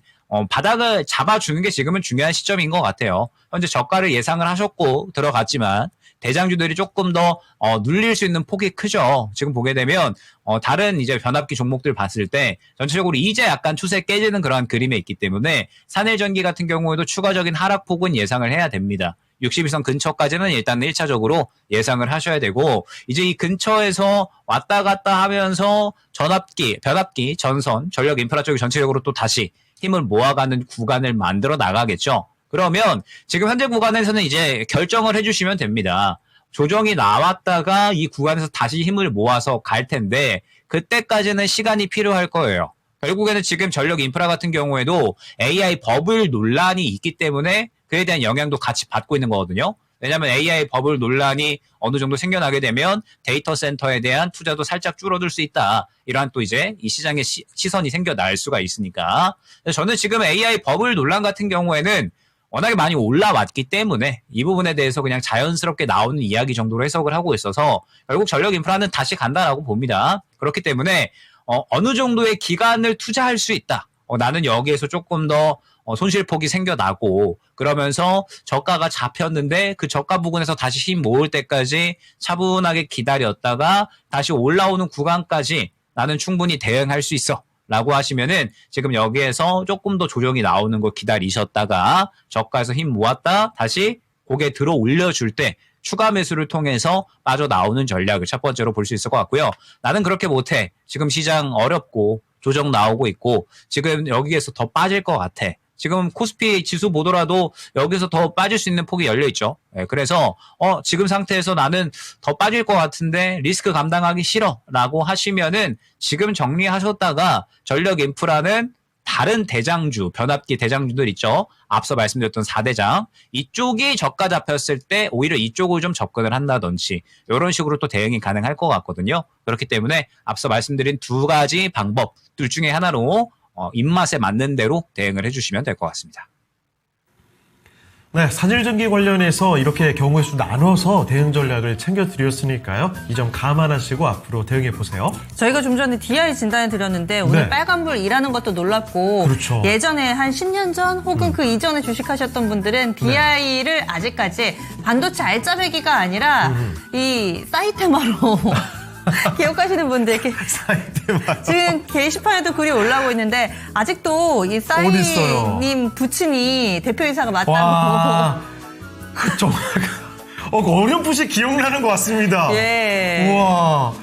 바닥을 잡아주는 게 지금은 중요한 시점인 것 같아요. 현재 저가를 예상을 하셨고 들어갔지만 대장주들이 조금 더 눌릴 수 있는 폭이 크죠. 지금 보게 되면 다른 이제 변압기 종목들 봤을 때 전체적으로 이제 약간 추세 깨지는 그러한 그림에 있기 때문에 산일전기 같은 경우에도 추가적인 하락폭은 예상을 해야 됩니다. 61선 근처까지는 일단 1차적으로 예상을 하셔야 되고 이제 이 근처에서 왔다 갔다 하면서 변압기, 전선, 전력 인프라 쪽이 전체적으로 또 다시 힘을 모아가는 구간을 만들어 나가겠죠. 그러면 지금 현재 구간에서는 이제 결정을 해주시면 됩니다. 조정이 나왔다가 이 구간에서 다시 힘을 모아서 갈 텐데 그때까지는 시간이 필요할 거예요. 결국에는 지금 전력 인프라 같은 경우에도 AI 버블 논란이 있기 때문에 그에 대한 영향도 같이 받고 있는 거거든요. 왜냐하면 AI 버블 논란이 어느 정도 생겨나게 되면 데이터 센터에 대한 투자도 살짝 줄어들 수 있다. 이러한 또 이제 이 시장의 시선이 생겨날 수가 있으니까. 저는 지금 AI 버블 논란 같은 경우에는 워낙에 많이 올라왔기 때문에 이 부분에 대해서 그냥 자연스럽게 나오는 이야기 정도로 해석을 하고 있어서 결국 전력 인프라는 다시 간다라고 봅니다. 그렇기 때문에 어느 정도의 기간을 투자할 수 있다. 나는 여기에서 조금 더 손실폭이 생겨나고 그러면서 저가가 잡혔는데 그 저가 부근에서 다시 힘 모을 때까지 차분하게 기다렸다가 다시 올라오는 구간까지 나는 충분히 대응할 수 있어. 라고 하시면은 지금 여기에서 조금 더 조정이 나오는 거 기다리셨다가 저가에서 힘 모았다 다시 고개 들어 올려줄 때 추가 매수를 통해서 빠져나오는 전략을 첫 번째로 볼 수 있을 것 같고요. 나는 그렇게 못해. 지금 시장 어렵고 조정 나오고 있고 지금 여기에서 더 빠질 것 같아. 지금 코스피 지수 보더라도 여기서 더 빠질 수 있는 폭이 열려 있죠. 그래서 지금 상태에서 나는 더 빠질 것 같은데 리스크 감당하기 싫어라고 하시면은 지금 정리하셨다가 전력 인프라는 다른 대장주, 변압기 대장주들 있죠. 앞서 말씀드렸던 4대장. 이쪽이 저가 잡혔을 때 오히려 이쪽을 좀 접근을 한다든지 이런 식으로 또 대응이 가능할 것 같거든요. 그렇기 때문에 앞서 말씀드린 두 가지 방법 둘 중에 하나로 입맛에 맞는 대로 대응을 해주시면 될 것 같습니다. 네, 산일전기 관련해서 이렇게 경우의 수 나눠서 대응 전략을 챙겨드렸으니까요. 이 점 감안하시고 앞으로 대응해보세요. 저희가 좀 전에 DI 진단을 드렸는데 오늘 네. 빨간불 일하는 것도 놀랍고 그렇죠. 예전에 한 10년 전 혹은 그 이전에 주식하셨던 분들은 DI를 아직까지 반도체 알짜배기가 아니라 이 사이테마로 기억하시는 분들 이렇게 지금 게시판에도 글이 올라오고 있는데 아직도 이 싸이님 부친이 대표이사가 맞다고. 와, 정말 어렴풋이 기억나는 것 같습니다. 예. 우와.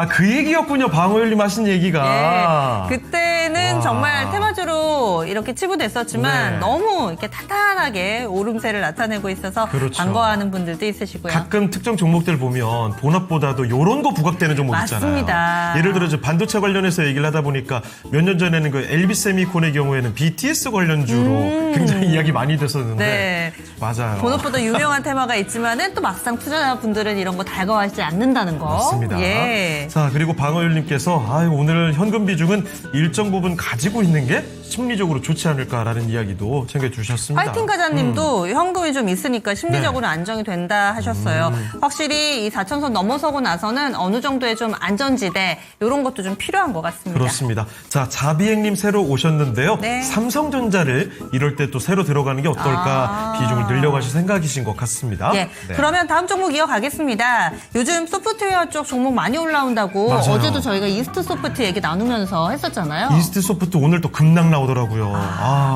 그 얘기였군요. 방어율님 하신 얘기가. 예. 그때는 와. 정말 테마주로 이렇게 치부됐었지만 네. 너무 이렇게 탄탄하게 오름세를 나타내고 있어서 그렇죠. 반가워하는 분들도 있으시고요. 가끔 특정 종목들 보면 본업보다도 이런 거 부각되는 종목 맞습니다. 있잖아요. 예를 들어 반도체 관련해서 얘기를 하다 보니까 몇 년 전에는 그 LB세미콘의 경우에는 BTS 관련주로 굉장히 이야기 많이 됐었는데 네. 맞아요. 본업보다 유명한 테마가 있지만은 또 막상 투자자분들은 이런 거 달가워하지 않는다는 거. 맞습니다. 예. 자, 그리고 방어율님께서 오늘 현금 비중은 일정 부분 가지고 있는 게 심리적으로 좋지 않을까라는 이야기도 챙겨주셨습니다. 화이팅 가자님도 현금이 좀 있으니까 심리적으로 네. 안정이 된다 하셨어요. 확실히 이 4천선 넘어서고 나서는 어느 정도의 좀 안전지대 이런 것도 좀 필요한 것 같습니다. 그렇습니다. 자, 자비행님 새로 오셨는데요. 네. 삼성전자를 이럴 때 또 새로 들어가는 게 어떨까 비중을 늘려가실 생각이신 것 같습니다. 예. 네. 그러면 다음 종목 이어가겠습니다. 요즘 소프트웨어 쪽 종목 많이 올라온다고 맞아요. 어제도 저희가 이스트 소프트 얘기 나누면서 했었잖아요. 이스트 소프트 오늘 또 급락 나오더라고요.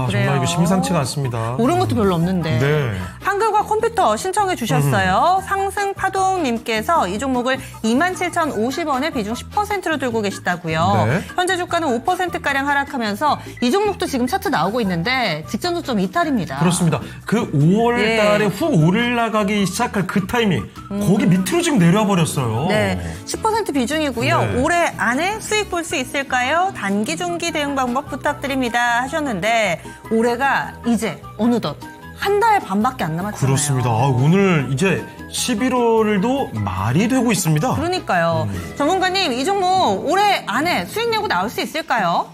그래요? 정말 이거 심상치가 않습니다. 오른 것도 별로 없는데. 네. 한글과 컴퓨터 신청해 주셨어요. 상승파동님께서 이 종목을 27,050원에 비중 10%로 들고 계시다고요. 네. 현재 주가는 5%가량 하락하면서 이 종목도 지금 차트 나오고 있는데 직전 저점 이탈입니다. 그렇습니다. 그 5월 예. 달에 훅 올라가기 시작할 그 타이밍 거기 밑으로 지금 내려와 버렸어요. 네, 10% 비중이고요. 네. 올해 안에 수익 볼 수 있을까요? 단기, 중기 대응 방법 부탁드립니다. 기대됩니다 하셨는데 올해가 이제 어느덧 한 달 반밖에 안 남았잖아요. 그렇습니다. 오늘 이제 11월도 말이 되고 있습니다. 그러니까요. 전문가님, 이 종목 올해 안에 수익 내고 나올 수 있을까요?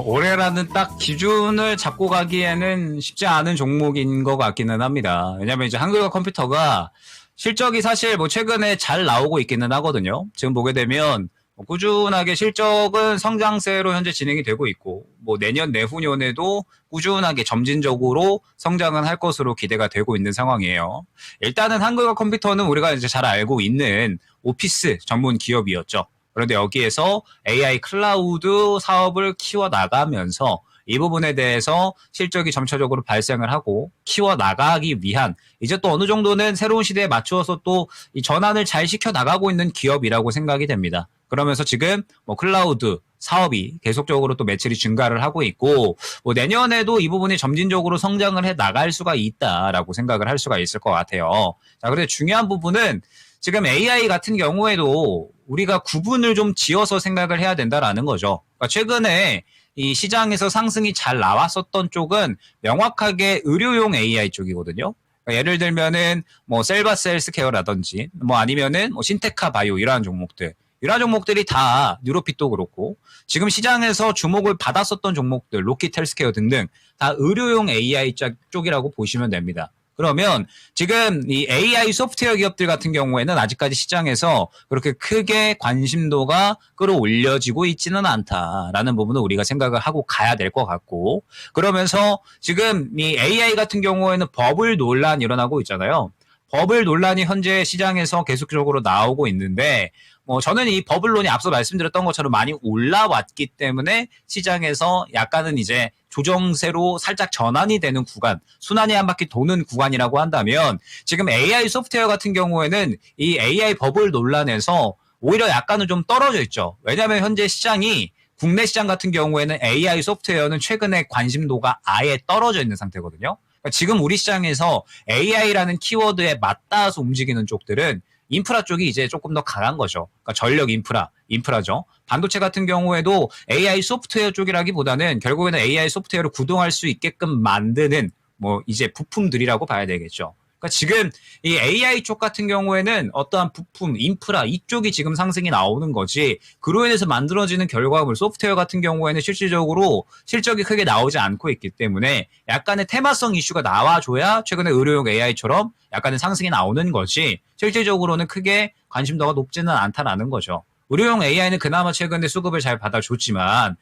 올해라는 딱 기준을 잡고 가기에는 쉽지 않은 종목인 것 같기는 합니다. 왜냐면 이제 한글과 컴퓨터가 실적이 사실 뭐 최근에 잘 나오고 있기는 하거든요. 지금 보게 되면 꾸준하게 실적은 성장세로 현재 진행이 되고 있고, 뭐 내년 내후년에도 꾸준하게 점진적으로 성장은 할 것으로 기대가 되고 있는 상황이에요. 일단은 한글과 컴퓨터는 우리가 이제 잘 알고 있는 오피스 전문 기업이었죠. 그런데 여기에서 AI 클라우드 사업을 키워나가면서 이 부분에 대해서 실적이 점차적으로 발생을 하고 키워나가기 위한 이제 또 어느 정도는 새로운 시대에 맞추어서 또 이 전환을 잘 시켜나가고 있는 기업이라고 생각이 됩니다. 그러면서 지금 뭐 클라우드 사업이 계속적으로 또 매출이 증가를 하고 있고, 뭐 내년에도 이 부분이 점진적으로 성장을 해 나갈 수가 있다라고 생각을 할 수가 있을 것 같아요. 자, 그런데 중요한 부분은 지금 AI 같은 경우에도 우리가 구분을 좀 지어서 생각을 해야 된다라는 거죠. 그러니까 최근에 이 시장에서 상승이 잘 나왔었던 쪽은 명확하게 의료용 AI 쪽이거든요. 그러니까 예를 들면은 뭐 셀바스 헬스케어라든지 뭐 아니면은 뭐 신테카 바이오 이러한 종목들. 이러한 종목들이 다 뉴로핏도 그렇고 지금 시장에서 주목을 받았었던 종목들, 로킷 헬스케어 등등 다 의료용 AI 쪽이라고 보시면 됩니다. 그러면 지금 이 AI 소프트웨어 기업들 같은 경우에는 아직까지 시장에서 그렇게 크게 관심도가 끌어올려지고 있지는 않다라는 부분을 우리가 생각을 하고 가야 될 것 같고, 그러면서 지금 이 AI 같은 경우에는 버블 논란이 일어나고 있잖아요. 버블 논란이 현재 시장에서 계속적으로 나오고 있는데, 저는 이 버블론이 앞서 말씀드렸던 것처럼 많이 올라왔기 때문에 시장에서 약간은 이제 조정세로 살짝 전환이 되는 구간, 순환이 한 바퀴 도는 구간이라고 한다면 지금 AI 소프트웨어 같은 경우에는 이 AI 버블 논란에서 오히려 약간은 좀 떨어져 있죠. 왜냐하면 현재 시장이 국내 시장 같은 경우에는 AI 소프트웨어는 최근에 관심도가 아예 떨어져 있는 상태거든요. 그러니까 지금 우리 시장에서 AI라는 키워드에 맞닿아서 움직이는 쪽들은 인프라 쪽이 이제 조금 더 강한 거죠. 그러니까 전력 인프라죠. 반도체 같은 경우에도 AI 소프트웨어 쪽이라기보다는 결국에는 AI 소프트웨어를 구동할 수 있게끔 만드는 뭐 이제 부품들이라고 봐야 되겠죠. 그러니까 지금 이 AI 쪽 같은 경우에는 어떠한 부품, 인프라 이쪽이 지금 상승이 나오는 거지, 그로 인해서 만들어지는 결과물, 소프트웨어 같은 경우에는 실질적으로 실적이 크게 나오지 않고 있기 때문에 약간의 테마성 이슈가 나와줘야 최근에 의료용 AI처럼 약간의 상승이 나오는 거지, 실질적으로는 크게 관심도가 높지는 않다라는 거죠. 의료용 AI는 그나마 최근에 수급을 잘 받아줬지만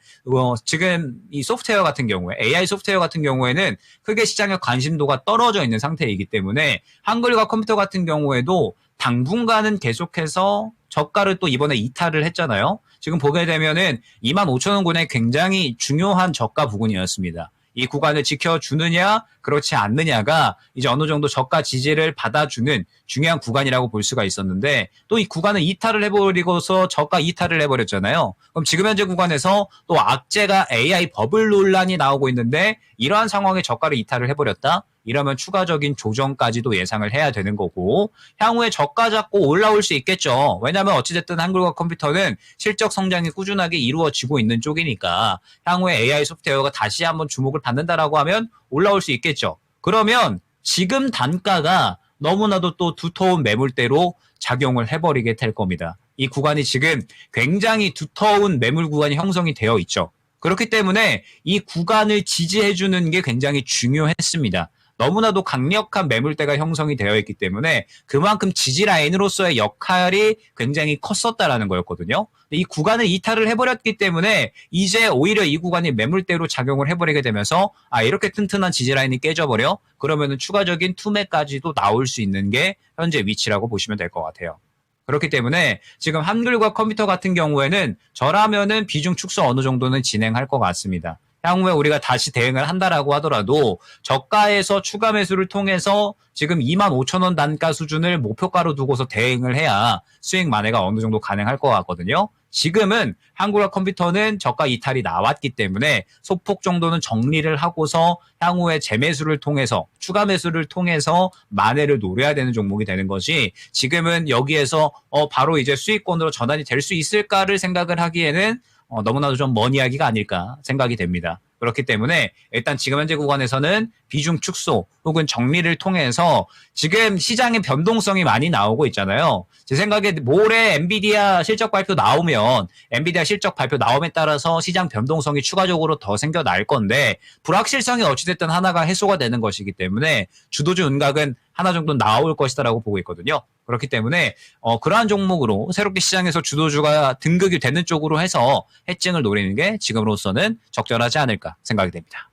지금 이 소프트웨어 같은 경우에 AI 소프트웨어 같은 경우에는 크게 시장의 관심도가 떨어져 있는 상태이기 때문에 한글과 컴퓨터 같은 경우에도 당분간은 계속해서 저가를 또 이번에 이탈을 했잖아요. 지금 보게 되면은 25,000원권의 굉장히 중요한 저가 부근이었습니다. 이 구간을 지켜주느냐 그렇지 않느냐가 이제 어느 정도 저가 지지를 받아주는 중요한 구간이라고 볼 수가 있었는데, 또 이 구간을 이탈을 해버리고서 저가 이탈을 해버렸잖아요. 그럼 지금 현재 구간에서 또 악재가 AI 버블 논란이 나오고 있는데 이러한 상황에 저가를 이탈을 해버렸다? 이러면 추가적인 조정까지도 예상을 해야 되는 거고, 향후에 저가 잡고 올라올 수 있겠죠. 왜냐하면 어찌됐든 한글과 컴퓨터는 실적 성장이 꾸준하게 이루어지고 있는 쪽이니까 향후에 AI 소프트웨어가 다시 한번 주목을 받는다라고 하면 올라올 수 있겠죠. 그러면 지금 단가가 너무나도 또 두터운 매물대로 작용을 해버리게 될 겁니다. 이 구간이 지금 굉장히 두터운 매물 구간이 형성이 되어 있죠. 그렇기 때문에 이 구간을 지지해주는 게 굉장히 중요했습니다. 너무나도 강력한 매물대가 형성이 되어 있기 때문에 그만큼 지지 라인으로서의 역할이 굉장히 컸었다라는 거였거든요. 이 구간을 이탈을 해버렸기 때문에 이제 오히려 이 구간이 매물대로 작용을 해버리게 되면서 이렇게 튼튼한 지지 라인이 깨져버려? 그러면은 추가적인 투매까지도 나올 수 있는 게 현재 위치라고 보시면 될 것 같아요. 그렇기 때문에 지금 한글과 컴퓨터 같은 경우에는 저라면은 비중 축소 어느 정도는 진행할 것 같습니다. 향후에 우리가 다시 대응을 한다라고 하더라도 저가에서 추가 매수를 통해서 지금 25,000원 단가 수준을 목표가로 두고서 대응을 해야 수익 만회가 어느 정도 가능할 것 같거든요. 지금은 한글과 컴퓨터는 저가 이탈이 나왔기 때문에 소폭 정도는 정리를 하고서 향후에 재매수를 통해서 추가 매수를 통해서 만회를 노려야 되는 종목이 되는 것이, 지금은 여기에서 바로 이제 수익권으로 전환이 될 수 있을까를 생각을 하기에는 너무나도 좀 먼 이야기가 아닐까 생각이 됩니다. 그렇기 때문에 일단 지금 현재 구간에서는 비중 축소 혹은 정리를 통해서 지금 시장의 변동성이 많이 나오고 있잖아요. 제 생각에 모레 엔비디아 실적 발표 나오면 엔비디아 실적 발표 나옴에 따라서 시장 변동성이 추가적으로 더 생겨날 건데 불확실성이 어찌됐든 하나가 해소가 되는 것이기 때문에 주도주 은각은 하나 정도 나올 것이다라고 보고 있거든요. 그렇기 때문에 그러한 종목으로 새롭게 시장에서 주도주가 등극이 되는 쪽으로 해서 해칭을 노리는 게 지금으로서는 적절하지 않을까 생각이 됩니다.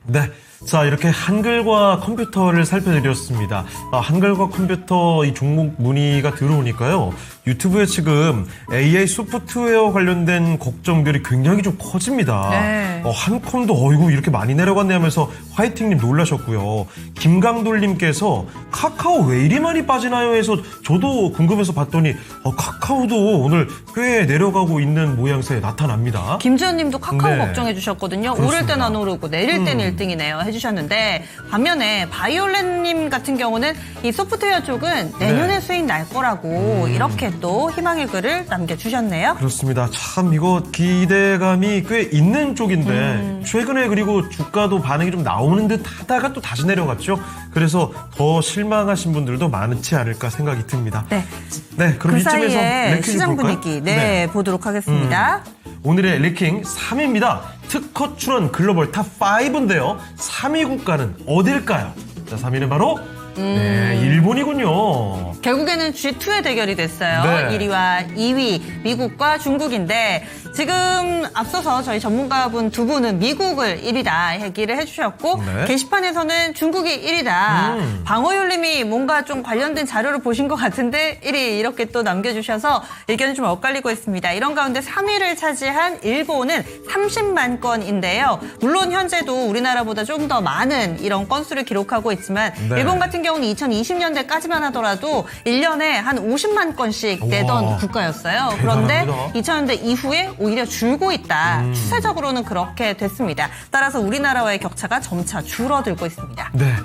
네. 자, 이렇게 한글과 컴퓨터를 살펴드렸습니다. 한글과 컴퓨터 이 종목 문의가 들어오니까요. 유튜브에 지금 AI 소프트웨어 관련된 걱정들이 굉장히 좀 커집니다. 네. 한컴도 어이구 이렇게 많이 내려갔네 하면서 화이팅님 놀라셨고요. 김강돌님께서 카카오 왜 이리 많이 빠지나요 해서 저도 궁금해서 봤더니 카카오도 오늘 꽤 내려가고 있는 모양새에 나타납니다. 김지현님도 카카오 네. 걱정해 주셨거든요. 그렇습니다. 오를 땐 안 오르고 내릴 땐 1등이네요 해주셨는데 반면에 바이올렛님 같은 경우는 이 소프트웨어 쪽은 내년에 네. 수익 날 거라고 이렇게 또 희망의 글을 남겨주셨네요. 그렇습니다. 참 이거 기대감이 꽤 있는 쪽인데 최근에 그리고 주가도 반응이 좀 나오는 듯 하다가 또 다시 내려갔죠. 그래서 더 실망하신 분들도 많지 않을까 생각이 듭니다. 네. 네, 그럼 그 이쯤에서 사이에 랭킹 좀 시장 볼까요? 분위기 보도록 하겠습니다. 오늘의 랭킹 3위입니다. 특허 출원 글로벌 탑 5인데요. 3위 국가는 어딜까요? 자, 3위는 바로 네, 일본이군요. 결국에는 G2의 대결이 됐어요. 네. 1위와 2위 미국과 중국인데 지금 앞서서 저희 전문가분 두 분은 미국을 1위다 얘기를 해주셨고 네. 게시판에서는 중국이 1위다. 방어율님이 뭔가 좀 관련된 자료를 보신 것 같은데 1위 이렇게 또 남겨주셔서 의견이 좀 엇갈리고 있습니다. 이런 가운데 3위를 차지한 일본은 30만 건인데요. 물론 현재도 우리나라보다 좀 더 많은 이런 건수를 기록하고 있지만 네. 일본 같은 경우는 2020년대까지만 하더라도 1년에 한 50만 건씩 내던 우와, 국가였어요. 그런데 대단합니다. 2000년대 이후에 오히려 줄고 있다. 추세적으로는 그렇게 됐습니다. 따라서 우리나라와의 격차가 점차 줄어들고 있습니다. 네,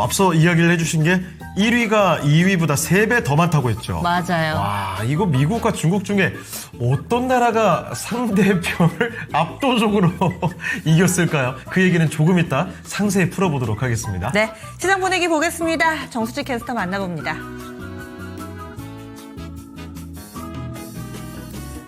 앞서 이야기를 해주신 게 1위가 2위보다 3배 더 많다고 했죠. 맞아요. 와, 이거 미국과 중국 중에 어떤 나라가 상대편을 압도적으로 이겼을까요? 그 얘기는 조금 이따 상세히 풀어보도록 하겠습니다. 네, 시장 분위기 보겠습니다. 정수지 캐스터 만나봅니다.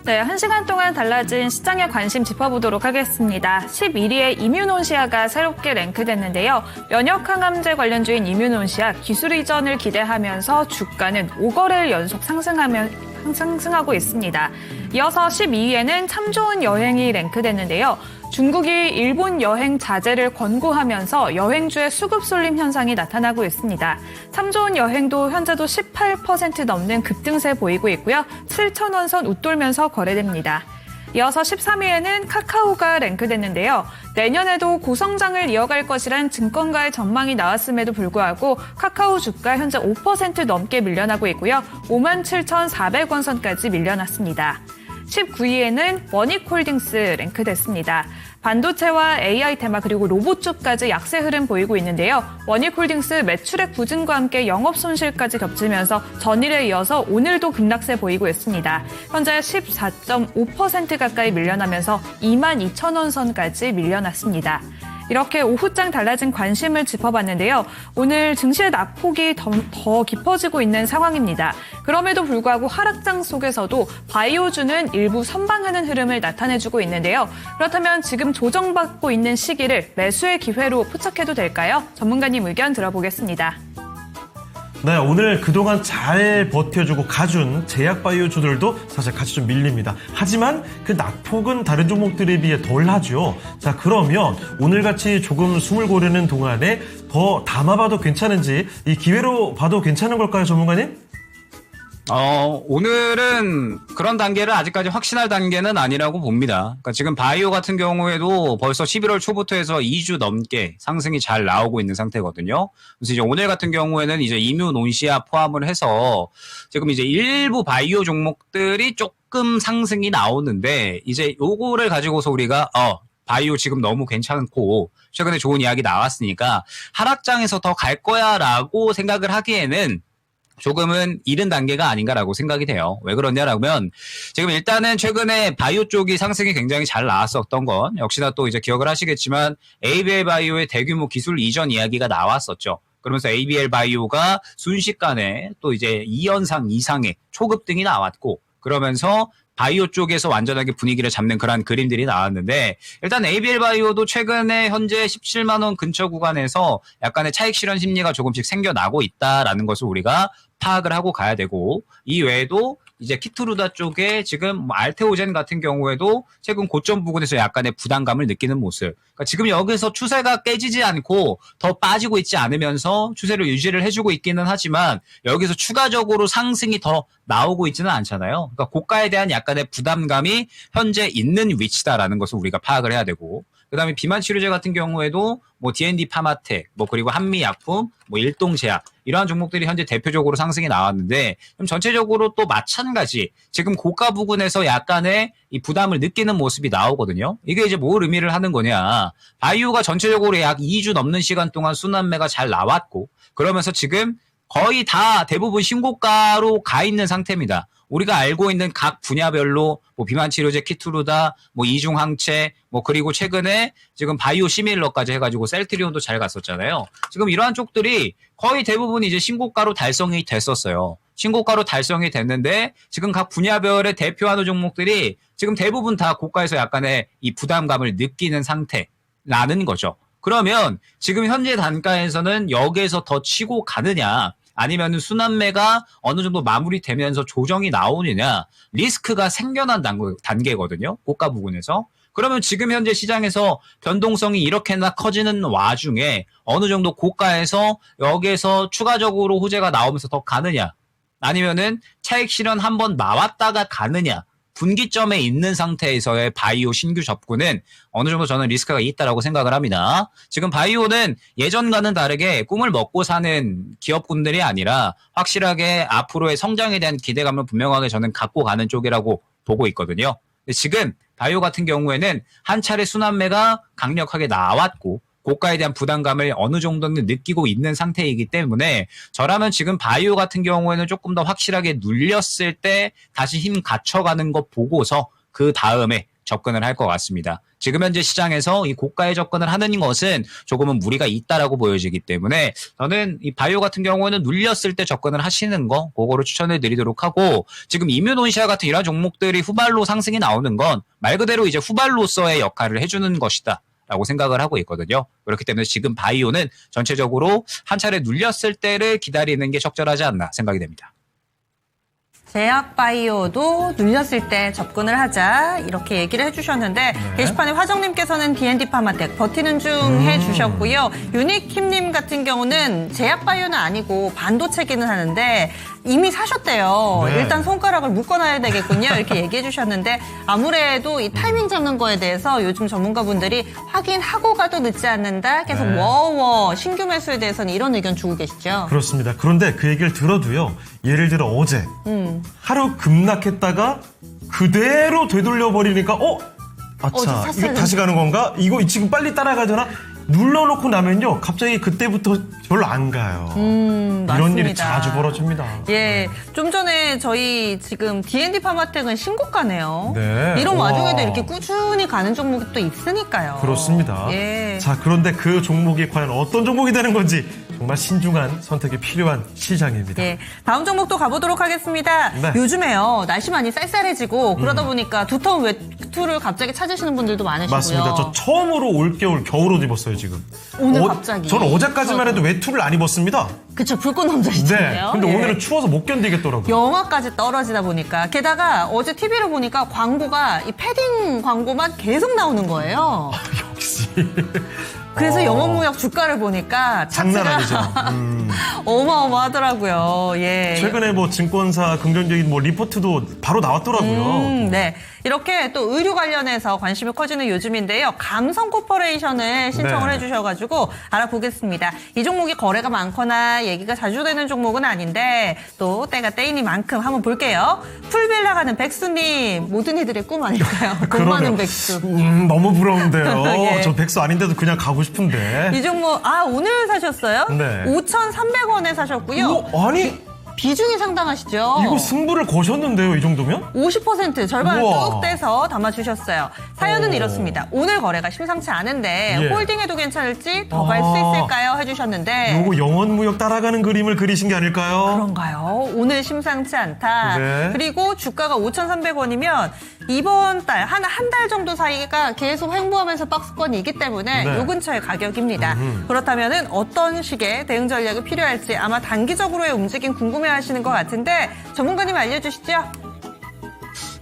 네, 1시간 동안 달라진 시장의 관심 짚어보도록 하겠습니다. 11위에 이뮤논시아가 새롭게 랭크됐는데요. 면역항암제 관련주인 이뮤논시아 기술 이전을 기대하면서 주가는 5거래일 연속 상승하고 있습니다. 이어서 12위에는 참 좋은 여행이 랭크됐는데요. 중국이 일본 여행 자제를 권고하면서 여행주의 수급 쏠림 현상이 나타나고 있습니다. 참 좋은 여행도 현재도 18% 넘는 급등세 보이고 있고요. 7,000원 선 웃돌면서 거래됩니다. 이어서 13위에는 카카오가 랭크됐는데요. 내년에도 고성장을 이어갈 것이란 증권가의 전망이 나왔음에도 불구하고 카카오 주가 현재 5% 넘게 밀려나고 있고요. 57,400원 선까지 밀려났습니다. 19위에는 원익홀딩스 랭크됐습니다. 반도체와 AI 테마 그리고 로봇 쪽까지 약세 흐름 보이고 있는데요. 원익홀딩스 매출액 부진과 함께 영업 손실까지 겹치면서 전일에 이어서 오늘도 급락세 보이고 있습니다. 현재 14.5% 가까이 밀려나면서 22,000원 선까지 밀려났습니다. 이렇게 오후장 달라진 관심을 짚어봤는데요. 오늘 증시의 낙폭이 더 깊어지고 있는 상황입니다. 그럼에도 불구하고 하락장 속에서도 바이오주는 일부 선방하는 흐름을 나타내주고 있는데요. 그렇다면 지금 조정받고 있는 시기를 매수의 기회로 포착해도 될까요? 전문가님 의견 들어보겠습니다. 네, 오늘 그동안 잘 버텨주고 가준 제약바이오주들도 사실 같이 좀 밀립니다. 하지만 그 낙폭은 다른 종목들에 비해 덜하죠. 자, 그러면 오늘같이 조금 숨을 고르는 동안에 더 담아봐도 괜찮은지 이 기회로 봐도 괜찮은 걸까요, 전문가님? 오늘은 그런 단계를 아직까지 확신할 단계는 아니라고 봅니다. 그러니까 지금 바이오 같은 경우에도 벌써 11월 초부터 해서 2주 넘게 상승이 잘 나오고 있는 상태거든요. 그래서 이제 오늘 같은 경우에는 이제 이뮤논시아 포함을 해서 지금 이제 일부 바이오 종목들이 조금 상승이 나오는데 이제 요거를 가지고서 우리가 바이오 지금 너무 괜찮고 최근에 좋은 이야기 나왔으니까 하락장에서 더 갈 거야라고 생각을 하기에는 조금은 이른 단계가 아닌가라고 생각이 돼요. 왜 그러냐라면 지금 일단은 최근에 바이오 쪽이 상승이 굉장히 잘 나왔었던 건 역시나 또 이제 기억을 하시겠지만 ABL 바이오의 대규모 기술 이전 이야기가 나왔었죠. 그러면서 ABL 바이오가 순식간에 또 이제 2연상 이상의 초급등이 나왔고 그러면서 바이오 쪽에서 완전하게 분위기를 잡는 그런 그림들이 나왔는데 일단 ABL 바이오도 최근에 현재 17만 원 근처 구간에서 약간의 차익 실현 심리가 조금씩 생겨나고 있다라는 것을 우리가 파악을 하고 가야 되고 이 외에도 이제 키트루다 쪽에 지금 알테오젠 같은 경우에도 최근 고점 부근에서 약간의 부담감을 느끼는 모습. 그러니까 지금 여기서 추세가 깨지지 않고 더 빠지고 있지 않으면서 추세를 유지를 해주고 있기는 하지만 여기서 추가적으로 상승이 더 나오고 있지는 않잖아요. 그러니까 고가에 대한 약간의 부담감이 현재 있는 위치다라는 것을 우리가 파악을 해야 되고 그다음에 비만 치료제 같은 경우에도 뭐 D&D 파마텍, 뭐 그리고 한미약품, 뭐 일동제약 이러한 종목들이 현재 대표적으로 상승이 나왔는데 그럼 전체적으로 또 마찬가지 지금 고가 부근에서 약간의 이 부담을 느끼는 모습이 나오거든요. 이게 이제 뭘 의미를 하는 거냐? 바이오가 전체적으로 약 2주 넘는 시간 동안 순환매가 잘 나왔고 그러면서 지금 거의 다 대부분 신고가로 가 있는 상태입니다. 우리가 알고 있는 각 분야별로 뭐 비만 치료제 키트루다, 뭐 이중 항체, 뭐 그리고 최근에 지금 바이오 시밀러까지 해가지고 셀트리온도 잘 갔었잖아요. 지금 이러한 쪽들이 거의 대부분 이제 신고가로 달성이 됐었어요. 신고가로 달성이 됐는데 지금 각 분야별의 대표하는 종목들이 지금 대부분 다 고가에서 약간의 이 부담감을 느끼는 상태라는 거죠. 그러면 지금 현재 단가에서는 여기에서 더 치고 가느냐 아니면은 순환매가 어느 정도 마무리되면서 조정이 나오느냐 리스크가 생겨난 단계거든요. 고가 부분에서. 그러면 지금 현재 시장에서 변동성이 이렇게나 커지는 와중에 어느 정도 고가에서 여기에서 추가적으로 호재가 나오면서 더 가느냐 아니면은 차익 실현 한번 나왔다가 가느냐 분기점에 있는 상태에서의 바이오 신규 접근은 어느 정도 저는 리스크가 있다라고 생각을 합니다. 지금 바이오는 예전과는 다르게 꿈을 먹고 사는 기업군들이 아니라 확실하게 앞으로의 성장에 대한 기대감을 분명하게 저는 갖고 가는 쪽이라고 보고 있거든요. 근데 지금 바이오 같은 경우에는 한 차례 순환매가 강력하게 나왔고 고가에 대한 부담감을 어느 정도는 느끼고 있는 상태이기 때문에 저라면 지금 바이오 같은 경우에는 조금 더 확실하게 눌렸을 때 다시 힘 갖춰가는 것 보고서 그 다음에 접근을 할 것 같습니다. 지금 현재 시장에서 이 고가에 접근을 하는 것은 조금은 무리가 있다라고 보여지기 때문에 저는 이 바이오 같은 경우에는 눌렸을 때 접근을 하시는 거 그거를 추천을 드리도록 하고 지금 이뮤노시아 같은 이런 종목들이 후발로 상승이 나오는 건 말 그대로 이제 후발로서의 역할을 해주는 것이다. 라고 생각을 하고 있거든요. 그렇기 때문에 지금 바이오는 전체적으로 한 차례 눌렸을 때를 기다리는 게 적절하지 않나 생각이 됩니다. 제약바이오도 눌렸을 때 접근을 하자 이렇게 얘기를 해주셨는데 게시판에 화정님께서는 D&D 파마텍 버티는 중 해주셨고요. 유니킴님 같은 경우는 제약바이오는 아니고 반도체기는 하는데 이미 사셨대요. 네. 일단 손가락을 묶어놔야 되겠군요. 이렇게 얘기해 주셨는데 아무래도 이 타이밍 잡는 거에 대해서 요즘 전문가분들이 확인하고 가도 늦지 않는다. 계속 네. 워워 신규 매수에 대해서는 이런 의견 주고 계시죠. 그렇습니다. 그런데 그 얘기를 들어도요. 예를 들어 어제 하루 급락했다가 그대로 되돌려 버리니까 아차 어제 이거 다시 가는 건가? 이거 지금 빨리 따라가야 되나? 눌러놓고 나면요. 갑자기 그때부터 별로 안 가요. 이런 맞습니다. 일이 자주 벌어집니다. 예, 좀 전에 저희 지금 D&D 파마텍은 신고가네요. 네. 이런 우와. 와중에도 이렇게 꾸준히 가는 종목이 또 있으니까요. 그렇습니다. 예. 자, 그런데 그 종목이 과연 어떤 종목이 되는 건지 정말 신중한 선택이 필요한 시장입니다. 예, 다음 종목도 가보도록 하겠습니다. 네. 요즘에요, 날씨 많이 쌀쌀해지고 그러다 보니까 두터운 외투를 갑자기 찾으시는 분들도 많으시고요. 맞습니다. 저 처음으로 올겨울 겨울옷 입었어요, 지금. 오늘 갑자기. 저는 어제까지만 해도 외투를 안 입었습니다. 그쵸, 불꽃 남자이잖아요. 네. 근데 예. 오늘은 추워서 못 견디겠더라고요. 영하까지 떨어지다 보니까 게다가 어제 TV를 보니까 광고가 이 패딩 광고만 계속 나오는 거예요. 역시. 그래서 영업무역 주가를 보니까 장난 차트가 아니죠. 어마어마하더라고요. 예. 최근에 뭐 증권사 긍정적인 뭐 리포트도 바로 나왔더라고요. 네. 이렇게 또 의류 관련해서 관심이 커지는 요즘인데요. 감성 코퍼레이션을 신청을 네. 해주셔가지고 알아보겠습니다. 이 종목이 거래가 많거나 얘기가 자주 되는 종목은 아닌데 또 때가 때이니만큼 한번 볼게요. 풀빌라 가는 백수님, 모든 이들의 꿈 아닐까요? 돈 많은 백수. 너무 부러운데요. 예. 저 백수 아닌데도 그냥 가고 싶은데. 이 종목 오늘 사셨어요? 네. 5,300원에 사셨고요. 아니 비중이 상당하시죠? 이거 승부를 거셨는데요, 이 정도면? 50% 절반을 우와. 뚝 떼서 담아주셨어요. 사연은 이렇습니다. 오늘 거래가 심상치 않은데 예. 홀딩해도 괜찮을지 더 갈 수 있을까요? 해주셨는데 요거 영원무역 따라가는 그림을 그리신 게 아닐까요? 그런가요? 오늘 심상치 않다. 네. 그리고 주가가 5,300원이면 이번 달, 한 달 정도 사이가 계속 횡보하면서 박스권이 있기 때문에 네. 요 근처의 가격입니다. 그렇다면 어떤 식의 대응 전략이 필요할지 아마 단기적으로의 움직임 궁금해 하시는 것 같은데 전문가님 알려주시죠.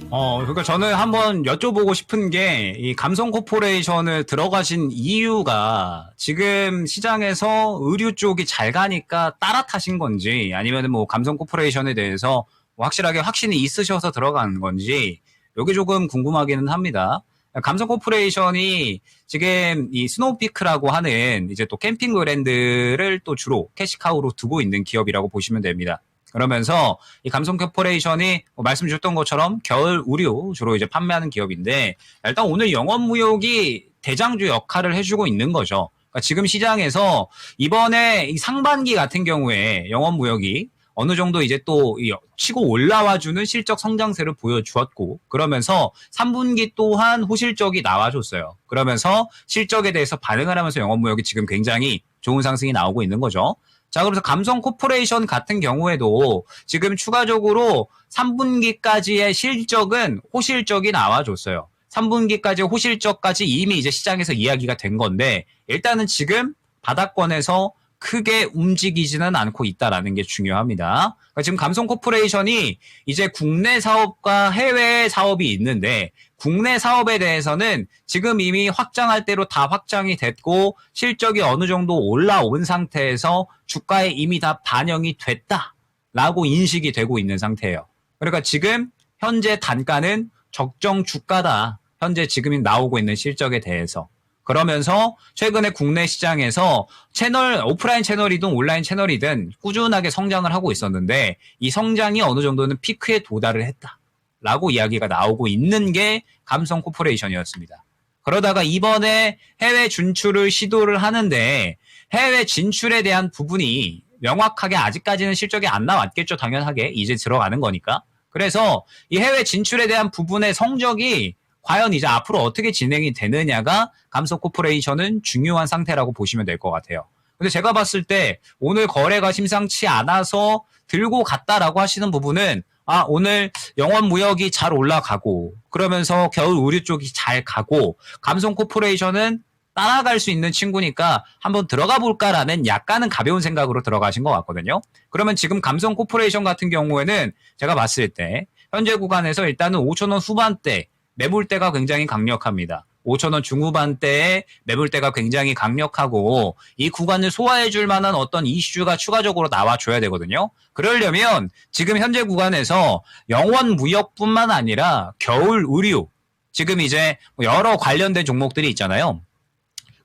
그러니까 저는 한번 여쭤보고 싶은 게, 이 감성 코퍼레이션을 들어가신 이유가 지금 시장에서 의류 쪽이 잘 가니까 따라 타신 건지, 아니면 뭐 감성 코퍼레이션에 대해서 뭐 확실하게 확신이 있으셔서 들어간 건지, 요게 조금 궁금하기는 합니다. 감성 코퍼레이션이 지금 이 스노우피크라고 하는 이제 또 캠핑 브랜드를 또 주로 캐시카우로 두고 있는 기업이라고 보시면 됩니다. 그러면서 이 감성 코퍼레이션이 말씀 주셨던 것처럼 겨울 의류 주로 이제 판매하는 기업인데, 일단 오늘 영업무역이 대장주 역할을 해주고 있는 거죠. 그러니까 지금 시장에서 이번에 이 상반기 같은 경우에 영업무역이 어느 정도 이제 또 치고 올라와주는 실적 성장세를 보여주었고, 그러면서 3분기 또한 호실적이 나와줬어요. 그러면서 실적에 대해서 반응을 하면서 영업무역이 지금 굉장히 좋은 상승이 나오고 있는 거죠. 자, 그래서 감성 코퍼레이션 같은 경우에도 지금 추가적으로 3분기까지의 실적은 호실적이 나와줬어요. 3분기까지 호실적까지 이미 이제 시장에서 이야기가 된 건데, 일단은 지금 바닥권에서 크게 움직이지는 않고 있다라는 게 중요합니다. 그러니까 지금 감성 코퍼레이션이 이제 국내 사업과 해외 사업이 있는데, 국내 사업에 대해서는 지금 이미 확장할 대로 다 확장이 됐고 실적이 어느 정도 올라온 상태에서 주가에 이미 다 반영이 됐다라고 인식이 되고 있는 상태예요. 그러니까 지금 현재 단가는 적정 주가다. 현재 지금 나오고 있는 실적에 대해서. 그러면서 최근에 국내 시장에서 오프라인 채널이든 온라인 채널이든 꾸준하게 성장을 하고 있었는데, 이 성장이 어느 정도는 피크에 도달을 했다라고 이야기가 나오고 있는 게 감성 코퍼레이션이었습니다. 그러다가 이번에 해외 진출을 시도를 하는데, 해외 진출에 대한 부분이 명확하게 아직까지는 실적이 안 나왔겠죠. 당연하게 이제 들어가는 거니까. 그래서 이 해외 진출에 대한 부분의 성적이 과연 이제 앞으로 어떻게 진행이 되느냐가 감성 코퍼레이션은 중요한 상태라고 보시면 될 것 같아요. 근데 제가 봤을 때 오늘 거래가 심상치 않아서 들고 갔다라고 하시는 부분은, 오늘 영업 무역이 잘 올라가고, 그러면서 겨울 의류 쪽이 잘 가고, 감성 코퍼레이션은 따라갈 수 있는 친구니까 한번 들어가 볼까라는 약간은 가벼운 생각으로 들어가신 것 같거든요. 그러면 지금 감성 코퍼레이션 같은 경우에는 제가 봤을 때 현재 구간에서 일단은 5,000원 후반대 매물대가 굉장히 강력합니다. 5,000원 중후반대에 매물대가 굉장히 강력하고, 이 구간을 소화해 줄 만한 어떤 이슈가 추가적으로 나와줘야 되거든요. 그러려면 지금 현재 구간에서 영원 무역뿐만 아니라 겨울 의류, 지금 이제 여러 관련된 종목들이 있잖아요.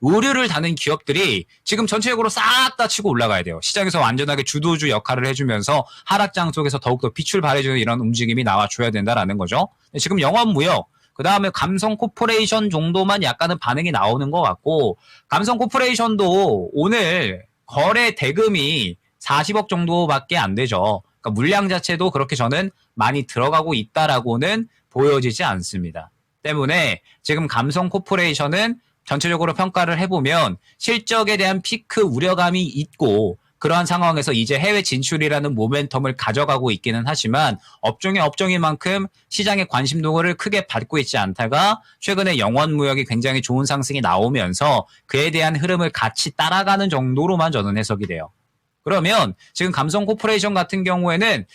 의류를 다는 기업들이 지금 전체적으로 싹 다 치고 올라가야 돼요. 시장에서 완전하게 주도주 역할을 해주면서 하락장 속에서 더욱더 빛을 발해주는 이런 움직임이 나와줘야 된다라는 거죠. 지금 영업무역, 그 다음에 감성 코퍼레이션 정도만 약간은 반응이 나오는 것 같고, 감성 코퍼레이션도 오늘 거래 대금이 40억 정도밖에 안 되죠. 그러니까 물량 자체도 그렇게 저는 많이 들어가고 있다라고는 보여지지 않습니다. 때문에 지금 감성 코퍼레이션은 전체적으로 평가를 해보면 실적에 대한 피크 우려감이 있고, 그러한 상황에서 이제 해외 진출이라는 모멘텀을 가져가고 있기는 하지만 업종인 만큼 시장의 관심도를 크게 받고 있지 않다가 최근에 영원 무역이 굉장히 좋은 상승이 나오면서 그에 대한 흐름을 같이 따라가는 정도로만 저는 해석이 돼요. 그러면 지금 감성 코퍼레이션 같은 경우에는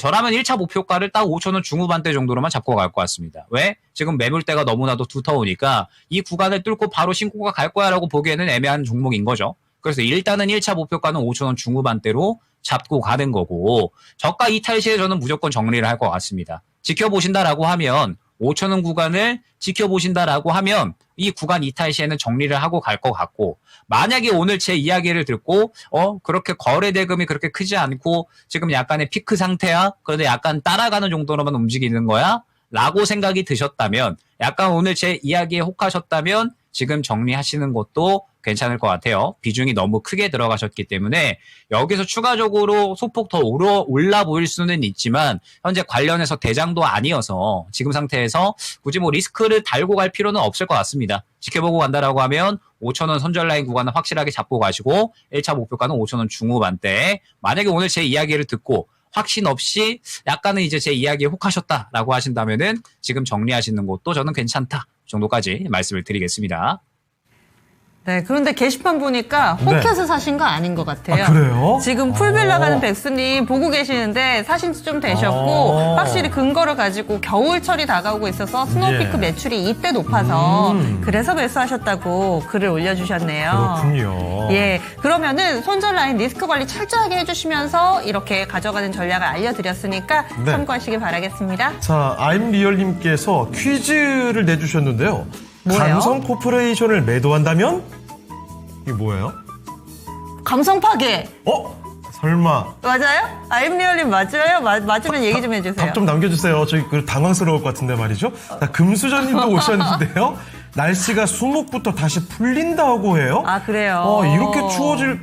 저라면 1차 목표가를 딱 5,000원 중후반대 정도로만 잡고 갈 것 같습니다. 왜? 지금 매물대가 너무나도 두터우니까 이 구간을 뚫고 바로 신고가 갈 거야라고 보기에는 애매한 종목인 거죠. 그래서 일단은 1차 목표가는 5,000원 중후반대로 잡고 가는 거고, 저가 이탈 시에 저는 무조건 정리를 할 것 같습니다. 지켜보신다라고 하면 5,000원 구간을 지켜보신다라고 하면 이 구간 이탈 시에는 정리를 하고 갈 것 같고, 만약에 오늘 제 이야기를 듣고 그렇게 거래 대금이 그렇게 크지 않고 지금 약간의 피크 상태야? 그런데 약간 따라가는 정도로만 움직이는 거야? 라고 생각이 드셨다면, 약간 오늘 제 이야기에 혹하셨다면 지금 정리하시는 것도 괜찮을 것 같아요. 비중이 너무 크게 들어가셨기 때문에 여기서 추가적으로 소폭 더 올라 보일 수는 있지만 현재 관련해서 대장도 아니어서 지금 상태에서 굳이 뭐 리스크를 달고 갈 필요는 없을 것 같습니다. 지켜보고 간다라고 하면 5,000원 손절 라인 구간은 확실하게 잡고 가시고 1차 목표가는 5,000원 중후반대. 만약에 오늘 제 이야기를 듣고 확신 없이 약간은 이제 제 이야기에 혹하셨다라고 하신다면은 지금 정리하시는 것도 저는 괜찮다 정도까지 말씀을 드리겠습니다. 네, 그런데 게시판 보니까 혹해서 사신 거 아닌 것 같아요. 아, 그래요? 지금 풀빌라 가는 백수님 보고 계시는데 사신 지 좀 되셨고 확실히 근거를 가지고 겨울철이 다가오고 있어서 스노우피크 예. 매출이 이때 높아서 그래서 매수하셨다고 글을 올려주셨네요. 그렇군요. 예, 그러면은 손절 라인 리스크 관리 철저하게 해주시면서 이렇게 가져가는 전략을 알려드렸으니까 네. 참고하시기 바라겠습니다. 자, 아임리얼님께서 퀴즈를 내주셨는데요. 뭐예요? 감성 코퍼레이션을 매도한다면? 이게 뭐예요? 감성 파괴 설마. 맞아요? 아임리얼님 맞아요? 맞으면 얘기 좀 해주세요. 답 좀 남겨주세요. 저희 당황스러울 것 같은데 말이죠. 자, 금수저님도 오셨는데요. 날씨가 수목부터 다시 풀린다고 해요. 아, 그래요? 이렇게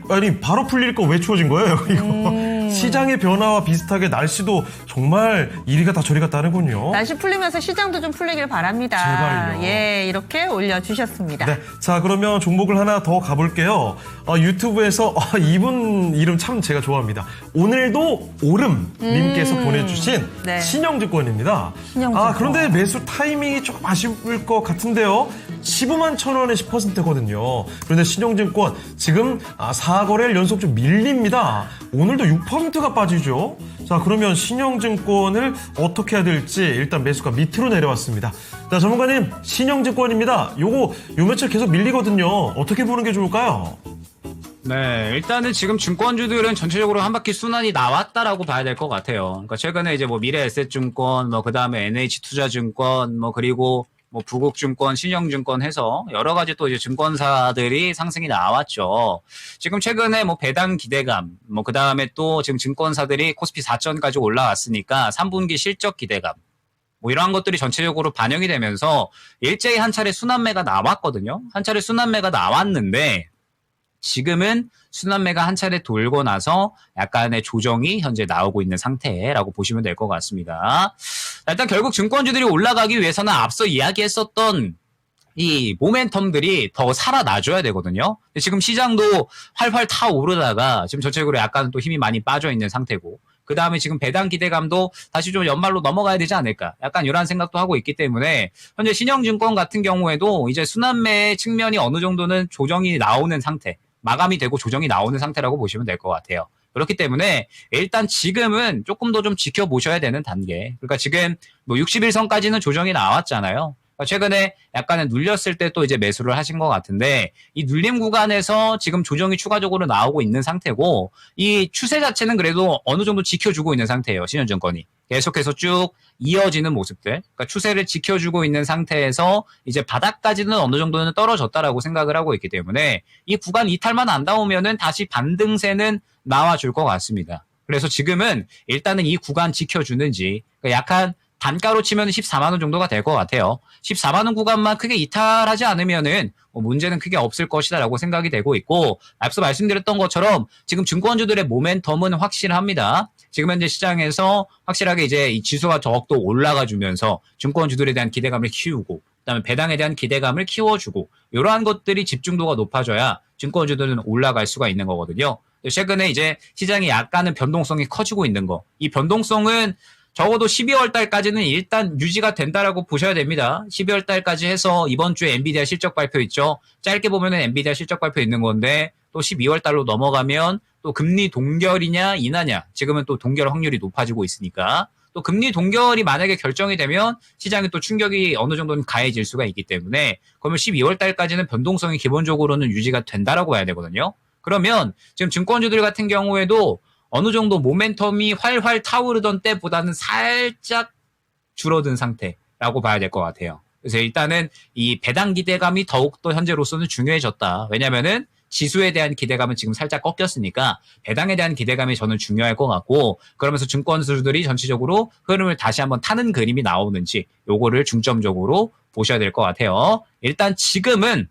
아니, 바로 풀릴 거 왜 추워진 거예요, 이거? 시장의 변화와 비슷하게 날씨도 정말 이리가 다 저리가 다르군요. 날씨 풀리면서 시장도 좀 풀리길 바랍니다. 제발요. 예, 이렇게 올려주셨습니다. 네, 자 그러면 종목을 하나 더 가볼게요. 유튜브에서 이분 이름 참 제가 좋아합니다. 오늘도 오름님께서 보내주신 네. 신영증권입니다. 신영증권. 그런데 매수 타이밍이 조금 아쉬울 것 같은데요. 15만 1,000원에 10%거든요. 그런데 신영증권 지금 4거래일 연속 좀 밀립니다. 오늘도 6%가 빠지죠. 자, 그러면 신영증권을 어떻게 해야 될지 일단 매수가 밑으로 내려왔습니다. 자, 전문가님, 신영증권입니다. 요 며칠 계속 밀리거든요. 어떻게 보는 게 좋을까요? 네, 일단은 지금 증권주들은 전체적으로 한 바퀴 순환이 나왔다라고 봐야 될 것 같아요. 그러니까 최근에 이제 뭐 미래에셋증권, 그 다음에 NH투자증권, 그리고 부국증권, 신영증권 해서 여러 가지 또 이제 증권사들이 상승이 나왔죠. 지금 최근에 배당 기대감, 그 다음에 또 지금 증권사들이 코스피 4천까지 올라왔으니까 3분기 실적 기대감, 이러한 것들이 전체적으로 반영이 되면서 일제히 한 차례 순환매가 나왔거든요. 한 차례 순환매가 나왔는데 지금은 순환매가 한 차례 돌고 나서 약간의 조정이 현재 나오고 있는 상태라고 보시면 될 것 같습니다. 일단 결국 증권주들이 올라가기 위해서는 앞서 이야기했었던 이 모멘텀들이 더 살아나줘야 되거든요. 지금 시장도 활활 타오르다가 지금 전체적으로 약간 또 힘이 많이 빠져 있는 상태고, 그 다음에 지금 배당 기대감도 다시 좀 연말로 넘어가야 되지 않을까, 약간 이런 생각도 하고 있기 때문에 현재 신영증권 같은 경우에도 이제 순환매 측면이 어느 정도는 조정이 나오는 상태, 마감이 되고 조정이 나오는 상태라고 보시면 될 것 같아요. 그렇기 때문에 일단 지금은 조금 더 좀 지켜보셔야 되는 단계. 그러니까 지금 61선까지는 조정이 나왔잖아요. 그러니까 최근에 약간은 눌렸을 때 또 이제 매수를 하신 것 같은데, 이 눌림 구간에서 지금 조정이 추가적으로 나오고 있는 상태고, 이 추세 자체는 그래도 어느 정도 지켜주고 있는 상태예요. 신현증권이 계속해서 쭉 이어지는 모습들, 그러니까 추세를 지켜주고 있는 상태에서 이제 바닥까지는 어느 정도는 떨어졌다라고 생각을 하고 있기 때문에 이 구간 이탈만 안 나오면은 다시 반등세는 나와줄 것 같습니다. 그래서 지금은 일단은 이 구간 지켜주는지, 그러니까 약간 단가로 치면 14만 원 정도가 될 것 같아요. 14만 원 구간만 크게 이탈하지 않으면은 문제는 크게 없을 것이다라고 생각이 되고 있고, 앞서 말씀드렸던 것처럼 지금 증권주들의 모멘텀은 확실합니다. 지금 현재 시장에서 확실하게 이제 이 지수가 더욱더 올라가주면서 증권주들에 대한 기대감을 키우고, 그다음에 배당에 대한 기대감을 키워주고, 이러한 것들이 집중도가 높아져야 증권주들은 올라갈 수가 있는 거거든요. 최근에 이제 시장이 약간은 변동성이 커지고 있는 거, 이 변동성은 적어도 12월 달까지는 일단 유지가 된다라고 보셔야 됩니다. 12월 달까지 해서 이번 주에 엔비디아 실적 발표 있죠. 짧게 보면은 엔비디아 실적 발표 있는 건데, 또 12월 달로 넘어가면 또 금리 동결이냐 인하냐, 지금은 또 동결 확률이 높아지고 있으니까 또 금리 동결이 만약에 결정이 되면 시장에 또 충격이 어느 정도는 가해질 수가 있기 때문에, 그러면 12월 달까지는 변동성이 기본적으로는 유지가 된다라고 봐야 되거든요. 그러면 지금 증권주들 같은 경우에도 어느 정도 모멘텀이 활활 타오르던 때보다는 살짝 줄어든 상태라고 봐야 될 것 같아요. 그래서 일단은 이 배당 기대감이 더욱더 현재로서는 중요해졌다. 왜냐면은 지수에 대한 기대감은 지금 살짝 꺾였으니까 배당에 대한 기대감이 저는 중요할 것 같고, 그러면서 증권주들이 전체적으로 흐름을 다시 한번 타는 그림이 나오는지 요거를 중점적으로 보셔야 될 것 같아요. 일단 지금은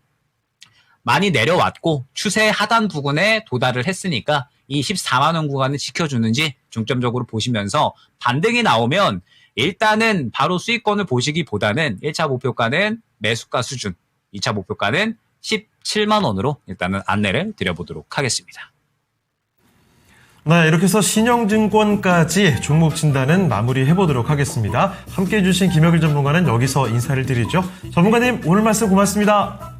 많이 내려왔고 추세 하단 부근에 도달을 했으니까 이 14만 원 구간을 지켜주는지 중점적으로 보시면서 반등이 나오면 일단은 바로 수익권을 보시기보다는 1차 목표가는 매수가 수준, 2차 목표가는 17만 원으로 일단은 안내를 드려보도록 하겠습니다. 네, 이렇게 해서 신영증권까지 종목 진단은 마무리해보도록 하겠습니다. 함께해 주신 김혁일 전문가는 여기서 인사를 드리죠. 전문가님, 오늘 말씀 고맙습니다.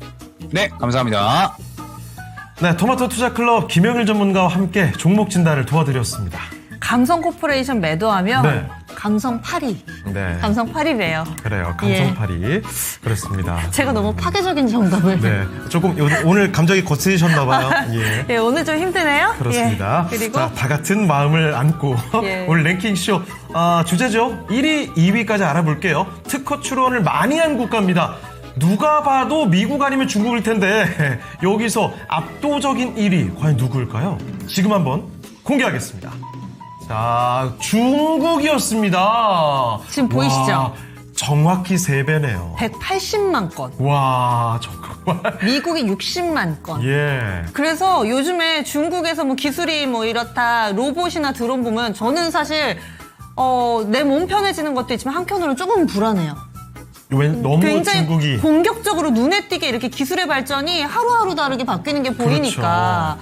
네, 감사합니다. 네, 토마토 투자클럽 김혁일 전문가와 함께 종목 진단을 도와드렸습니다. 감성 코퍼레이션 매도하면 네. 감성 파리. 네. 감성 파리래요. 그래요. 감성팔이. 그렇습니다. 제가 너무 파괴적인 정답을. 네. 조금 오늘 감정이 거치셨나봐요. 예. 예, 오늘 좀 힘드네요. 그렇습니다. 예, 그리고 자, 다 같은 마음을 안고 예. 오늘 랭킹쇼 주제죠. 1위, 2위까지 알아볼게요. 특허 출원을 많이 한 국가입니다. 누가 봐도 미국 아니면 중국일 텐데 여기서 압도적인 1위 과연 누구일까요? 지금 한번 공개하겠습니다. 자, 중국이었습니다. 지금 보이시죠? 와, 정확히 3배네요. 180만 건. 와, 정말. 미국이 60만 건. 예. 그래서 요즘에 중국에서 뭐 기술이 뭐 이렇다 로봇이나 드론 보면 저는 사실 내 몸 편해지는 것도 있지만 한편으로는 조금 불안해요. 너무 굉장히 중국이 공격적으로 눈에 띄게 이렇게 기술의 발전이 하루하루 다르게 바뀌는 게 보이니까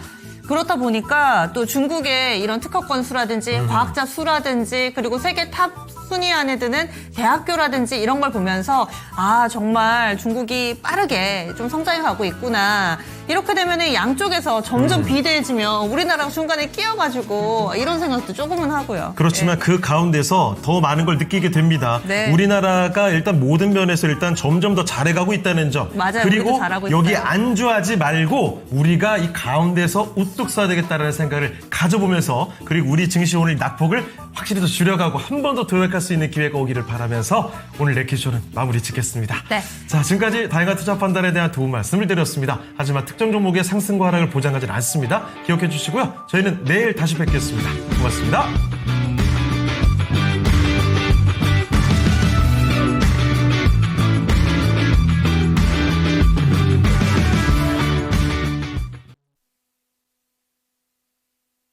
그렇다 보니까 또 중국의 이런 특허권 수라든지 과학자 수라든지 그리고 세계 탑 순위 안에 드는 대학교라든지 이런 걸 보면서 아 정말 중국이 빠르게 좀 성장해 가고 있구나. 이렇게 되면 양쪽에서 점점 비대해지면 우리나라가 중간에 끼어가지고 이런 생각도 조금은 하고요. 그렇지만 그 가운데서 더 많은 걸 느끼게 됩니다. 네. 우리나라가 일단 모든 면에서 일단 점점 더 잘해가고 있다는 점. 맞아요. 그리고 우리도 잘하고 여기 있어요. 안주하지 말고 우리가 이 가운데서 우뚝 서야 되겠다는 생각을 가져보면서 그리고 우리 증시 오늘 낙폭을 확실히 더 줄여가고 한 번 더 도약할 수 있는 기회가 오기를 바라면서 오늘 랭킹쇼는 마무리 짓겠습니다. 네. 자, 지금까지 다양한 투자 판단에 대한 도움 말씀을 드렸습니다. 하지만 특정 종목의 상승과 하락을 보장하지는 않습니다. 기억해 주시고요. 저희는 내일 다시 뵙겠습니다. 고맙습니다.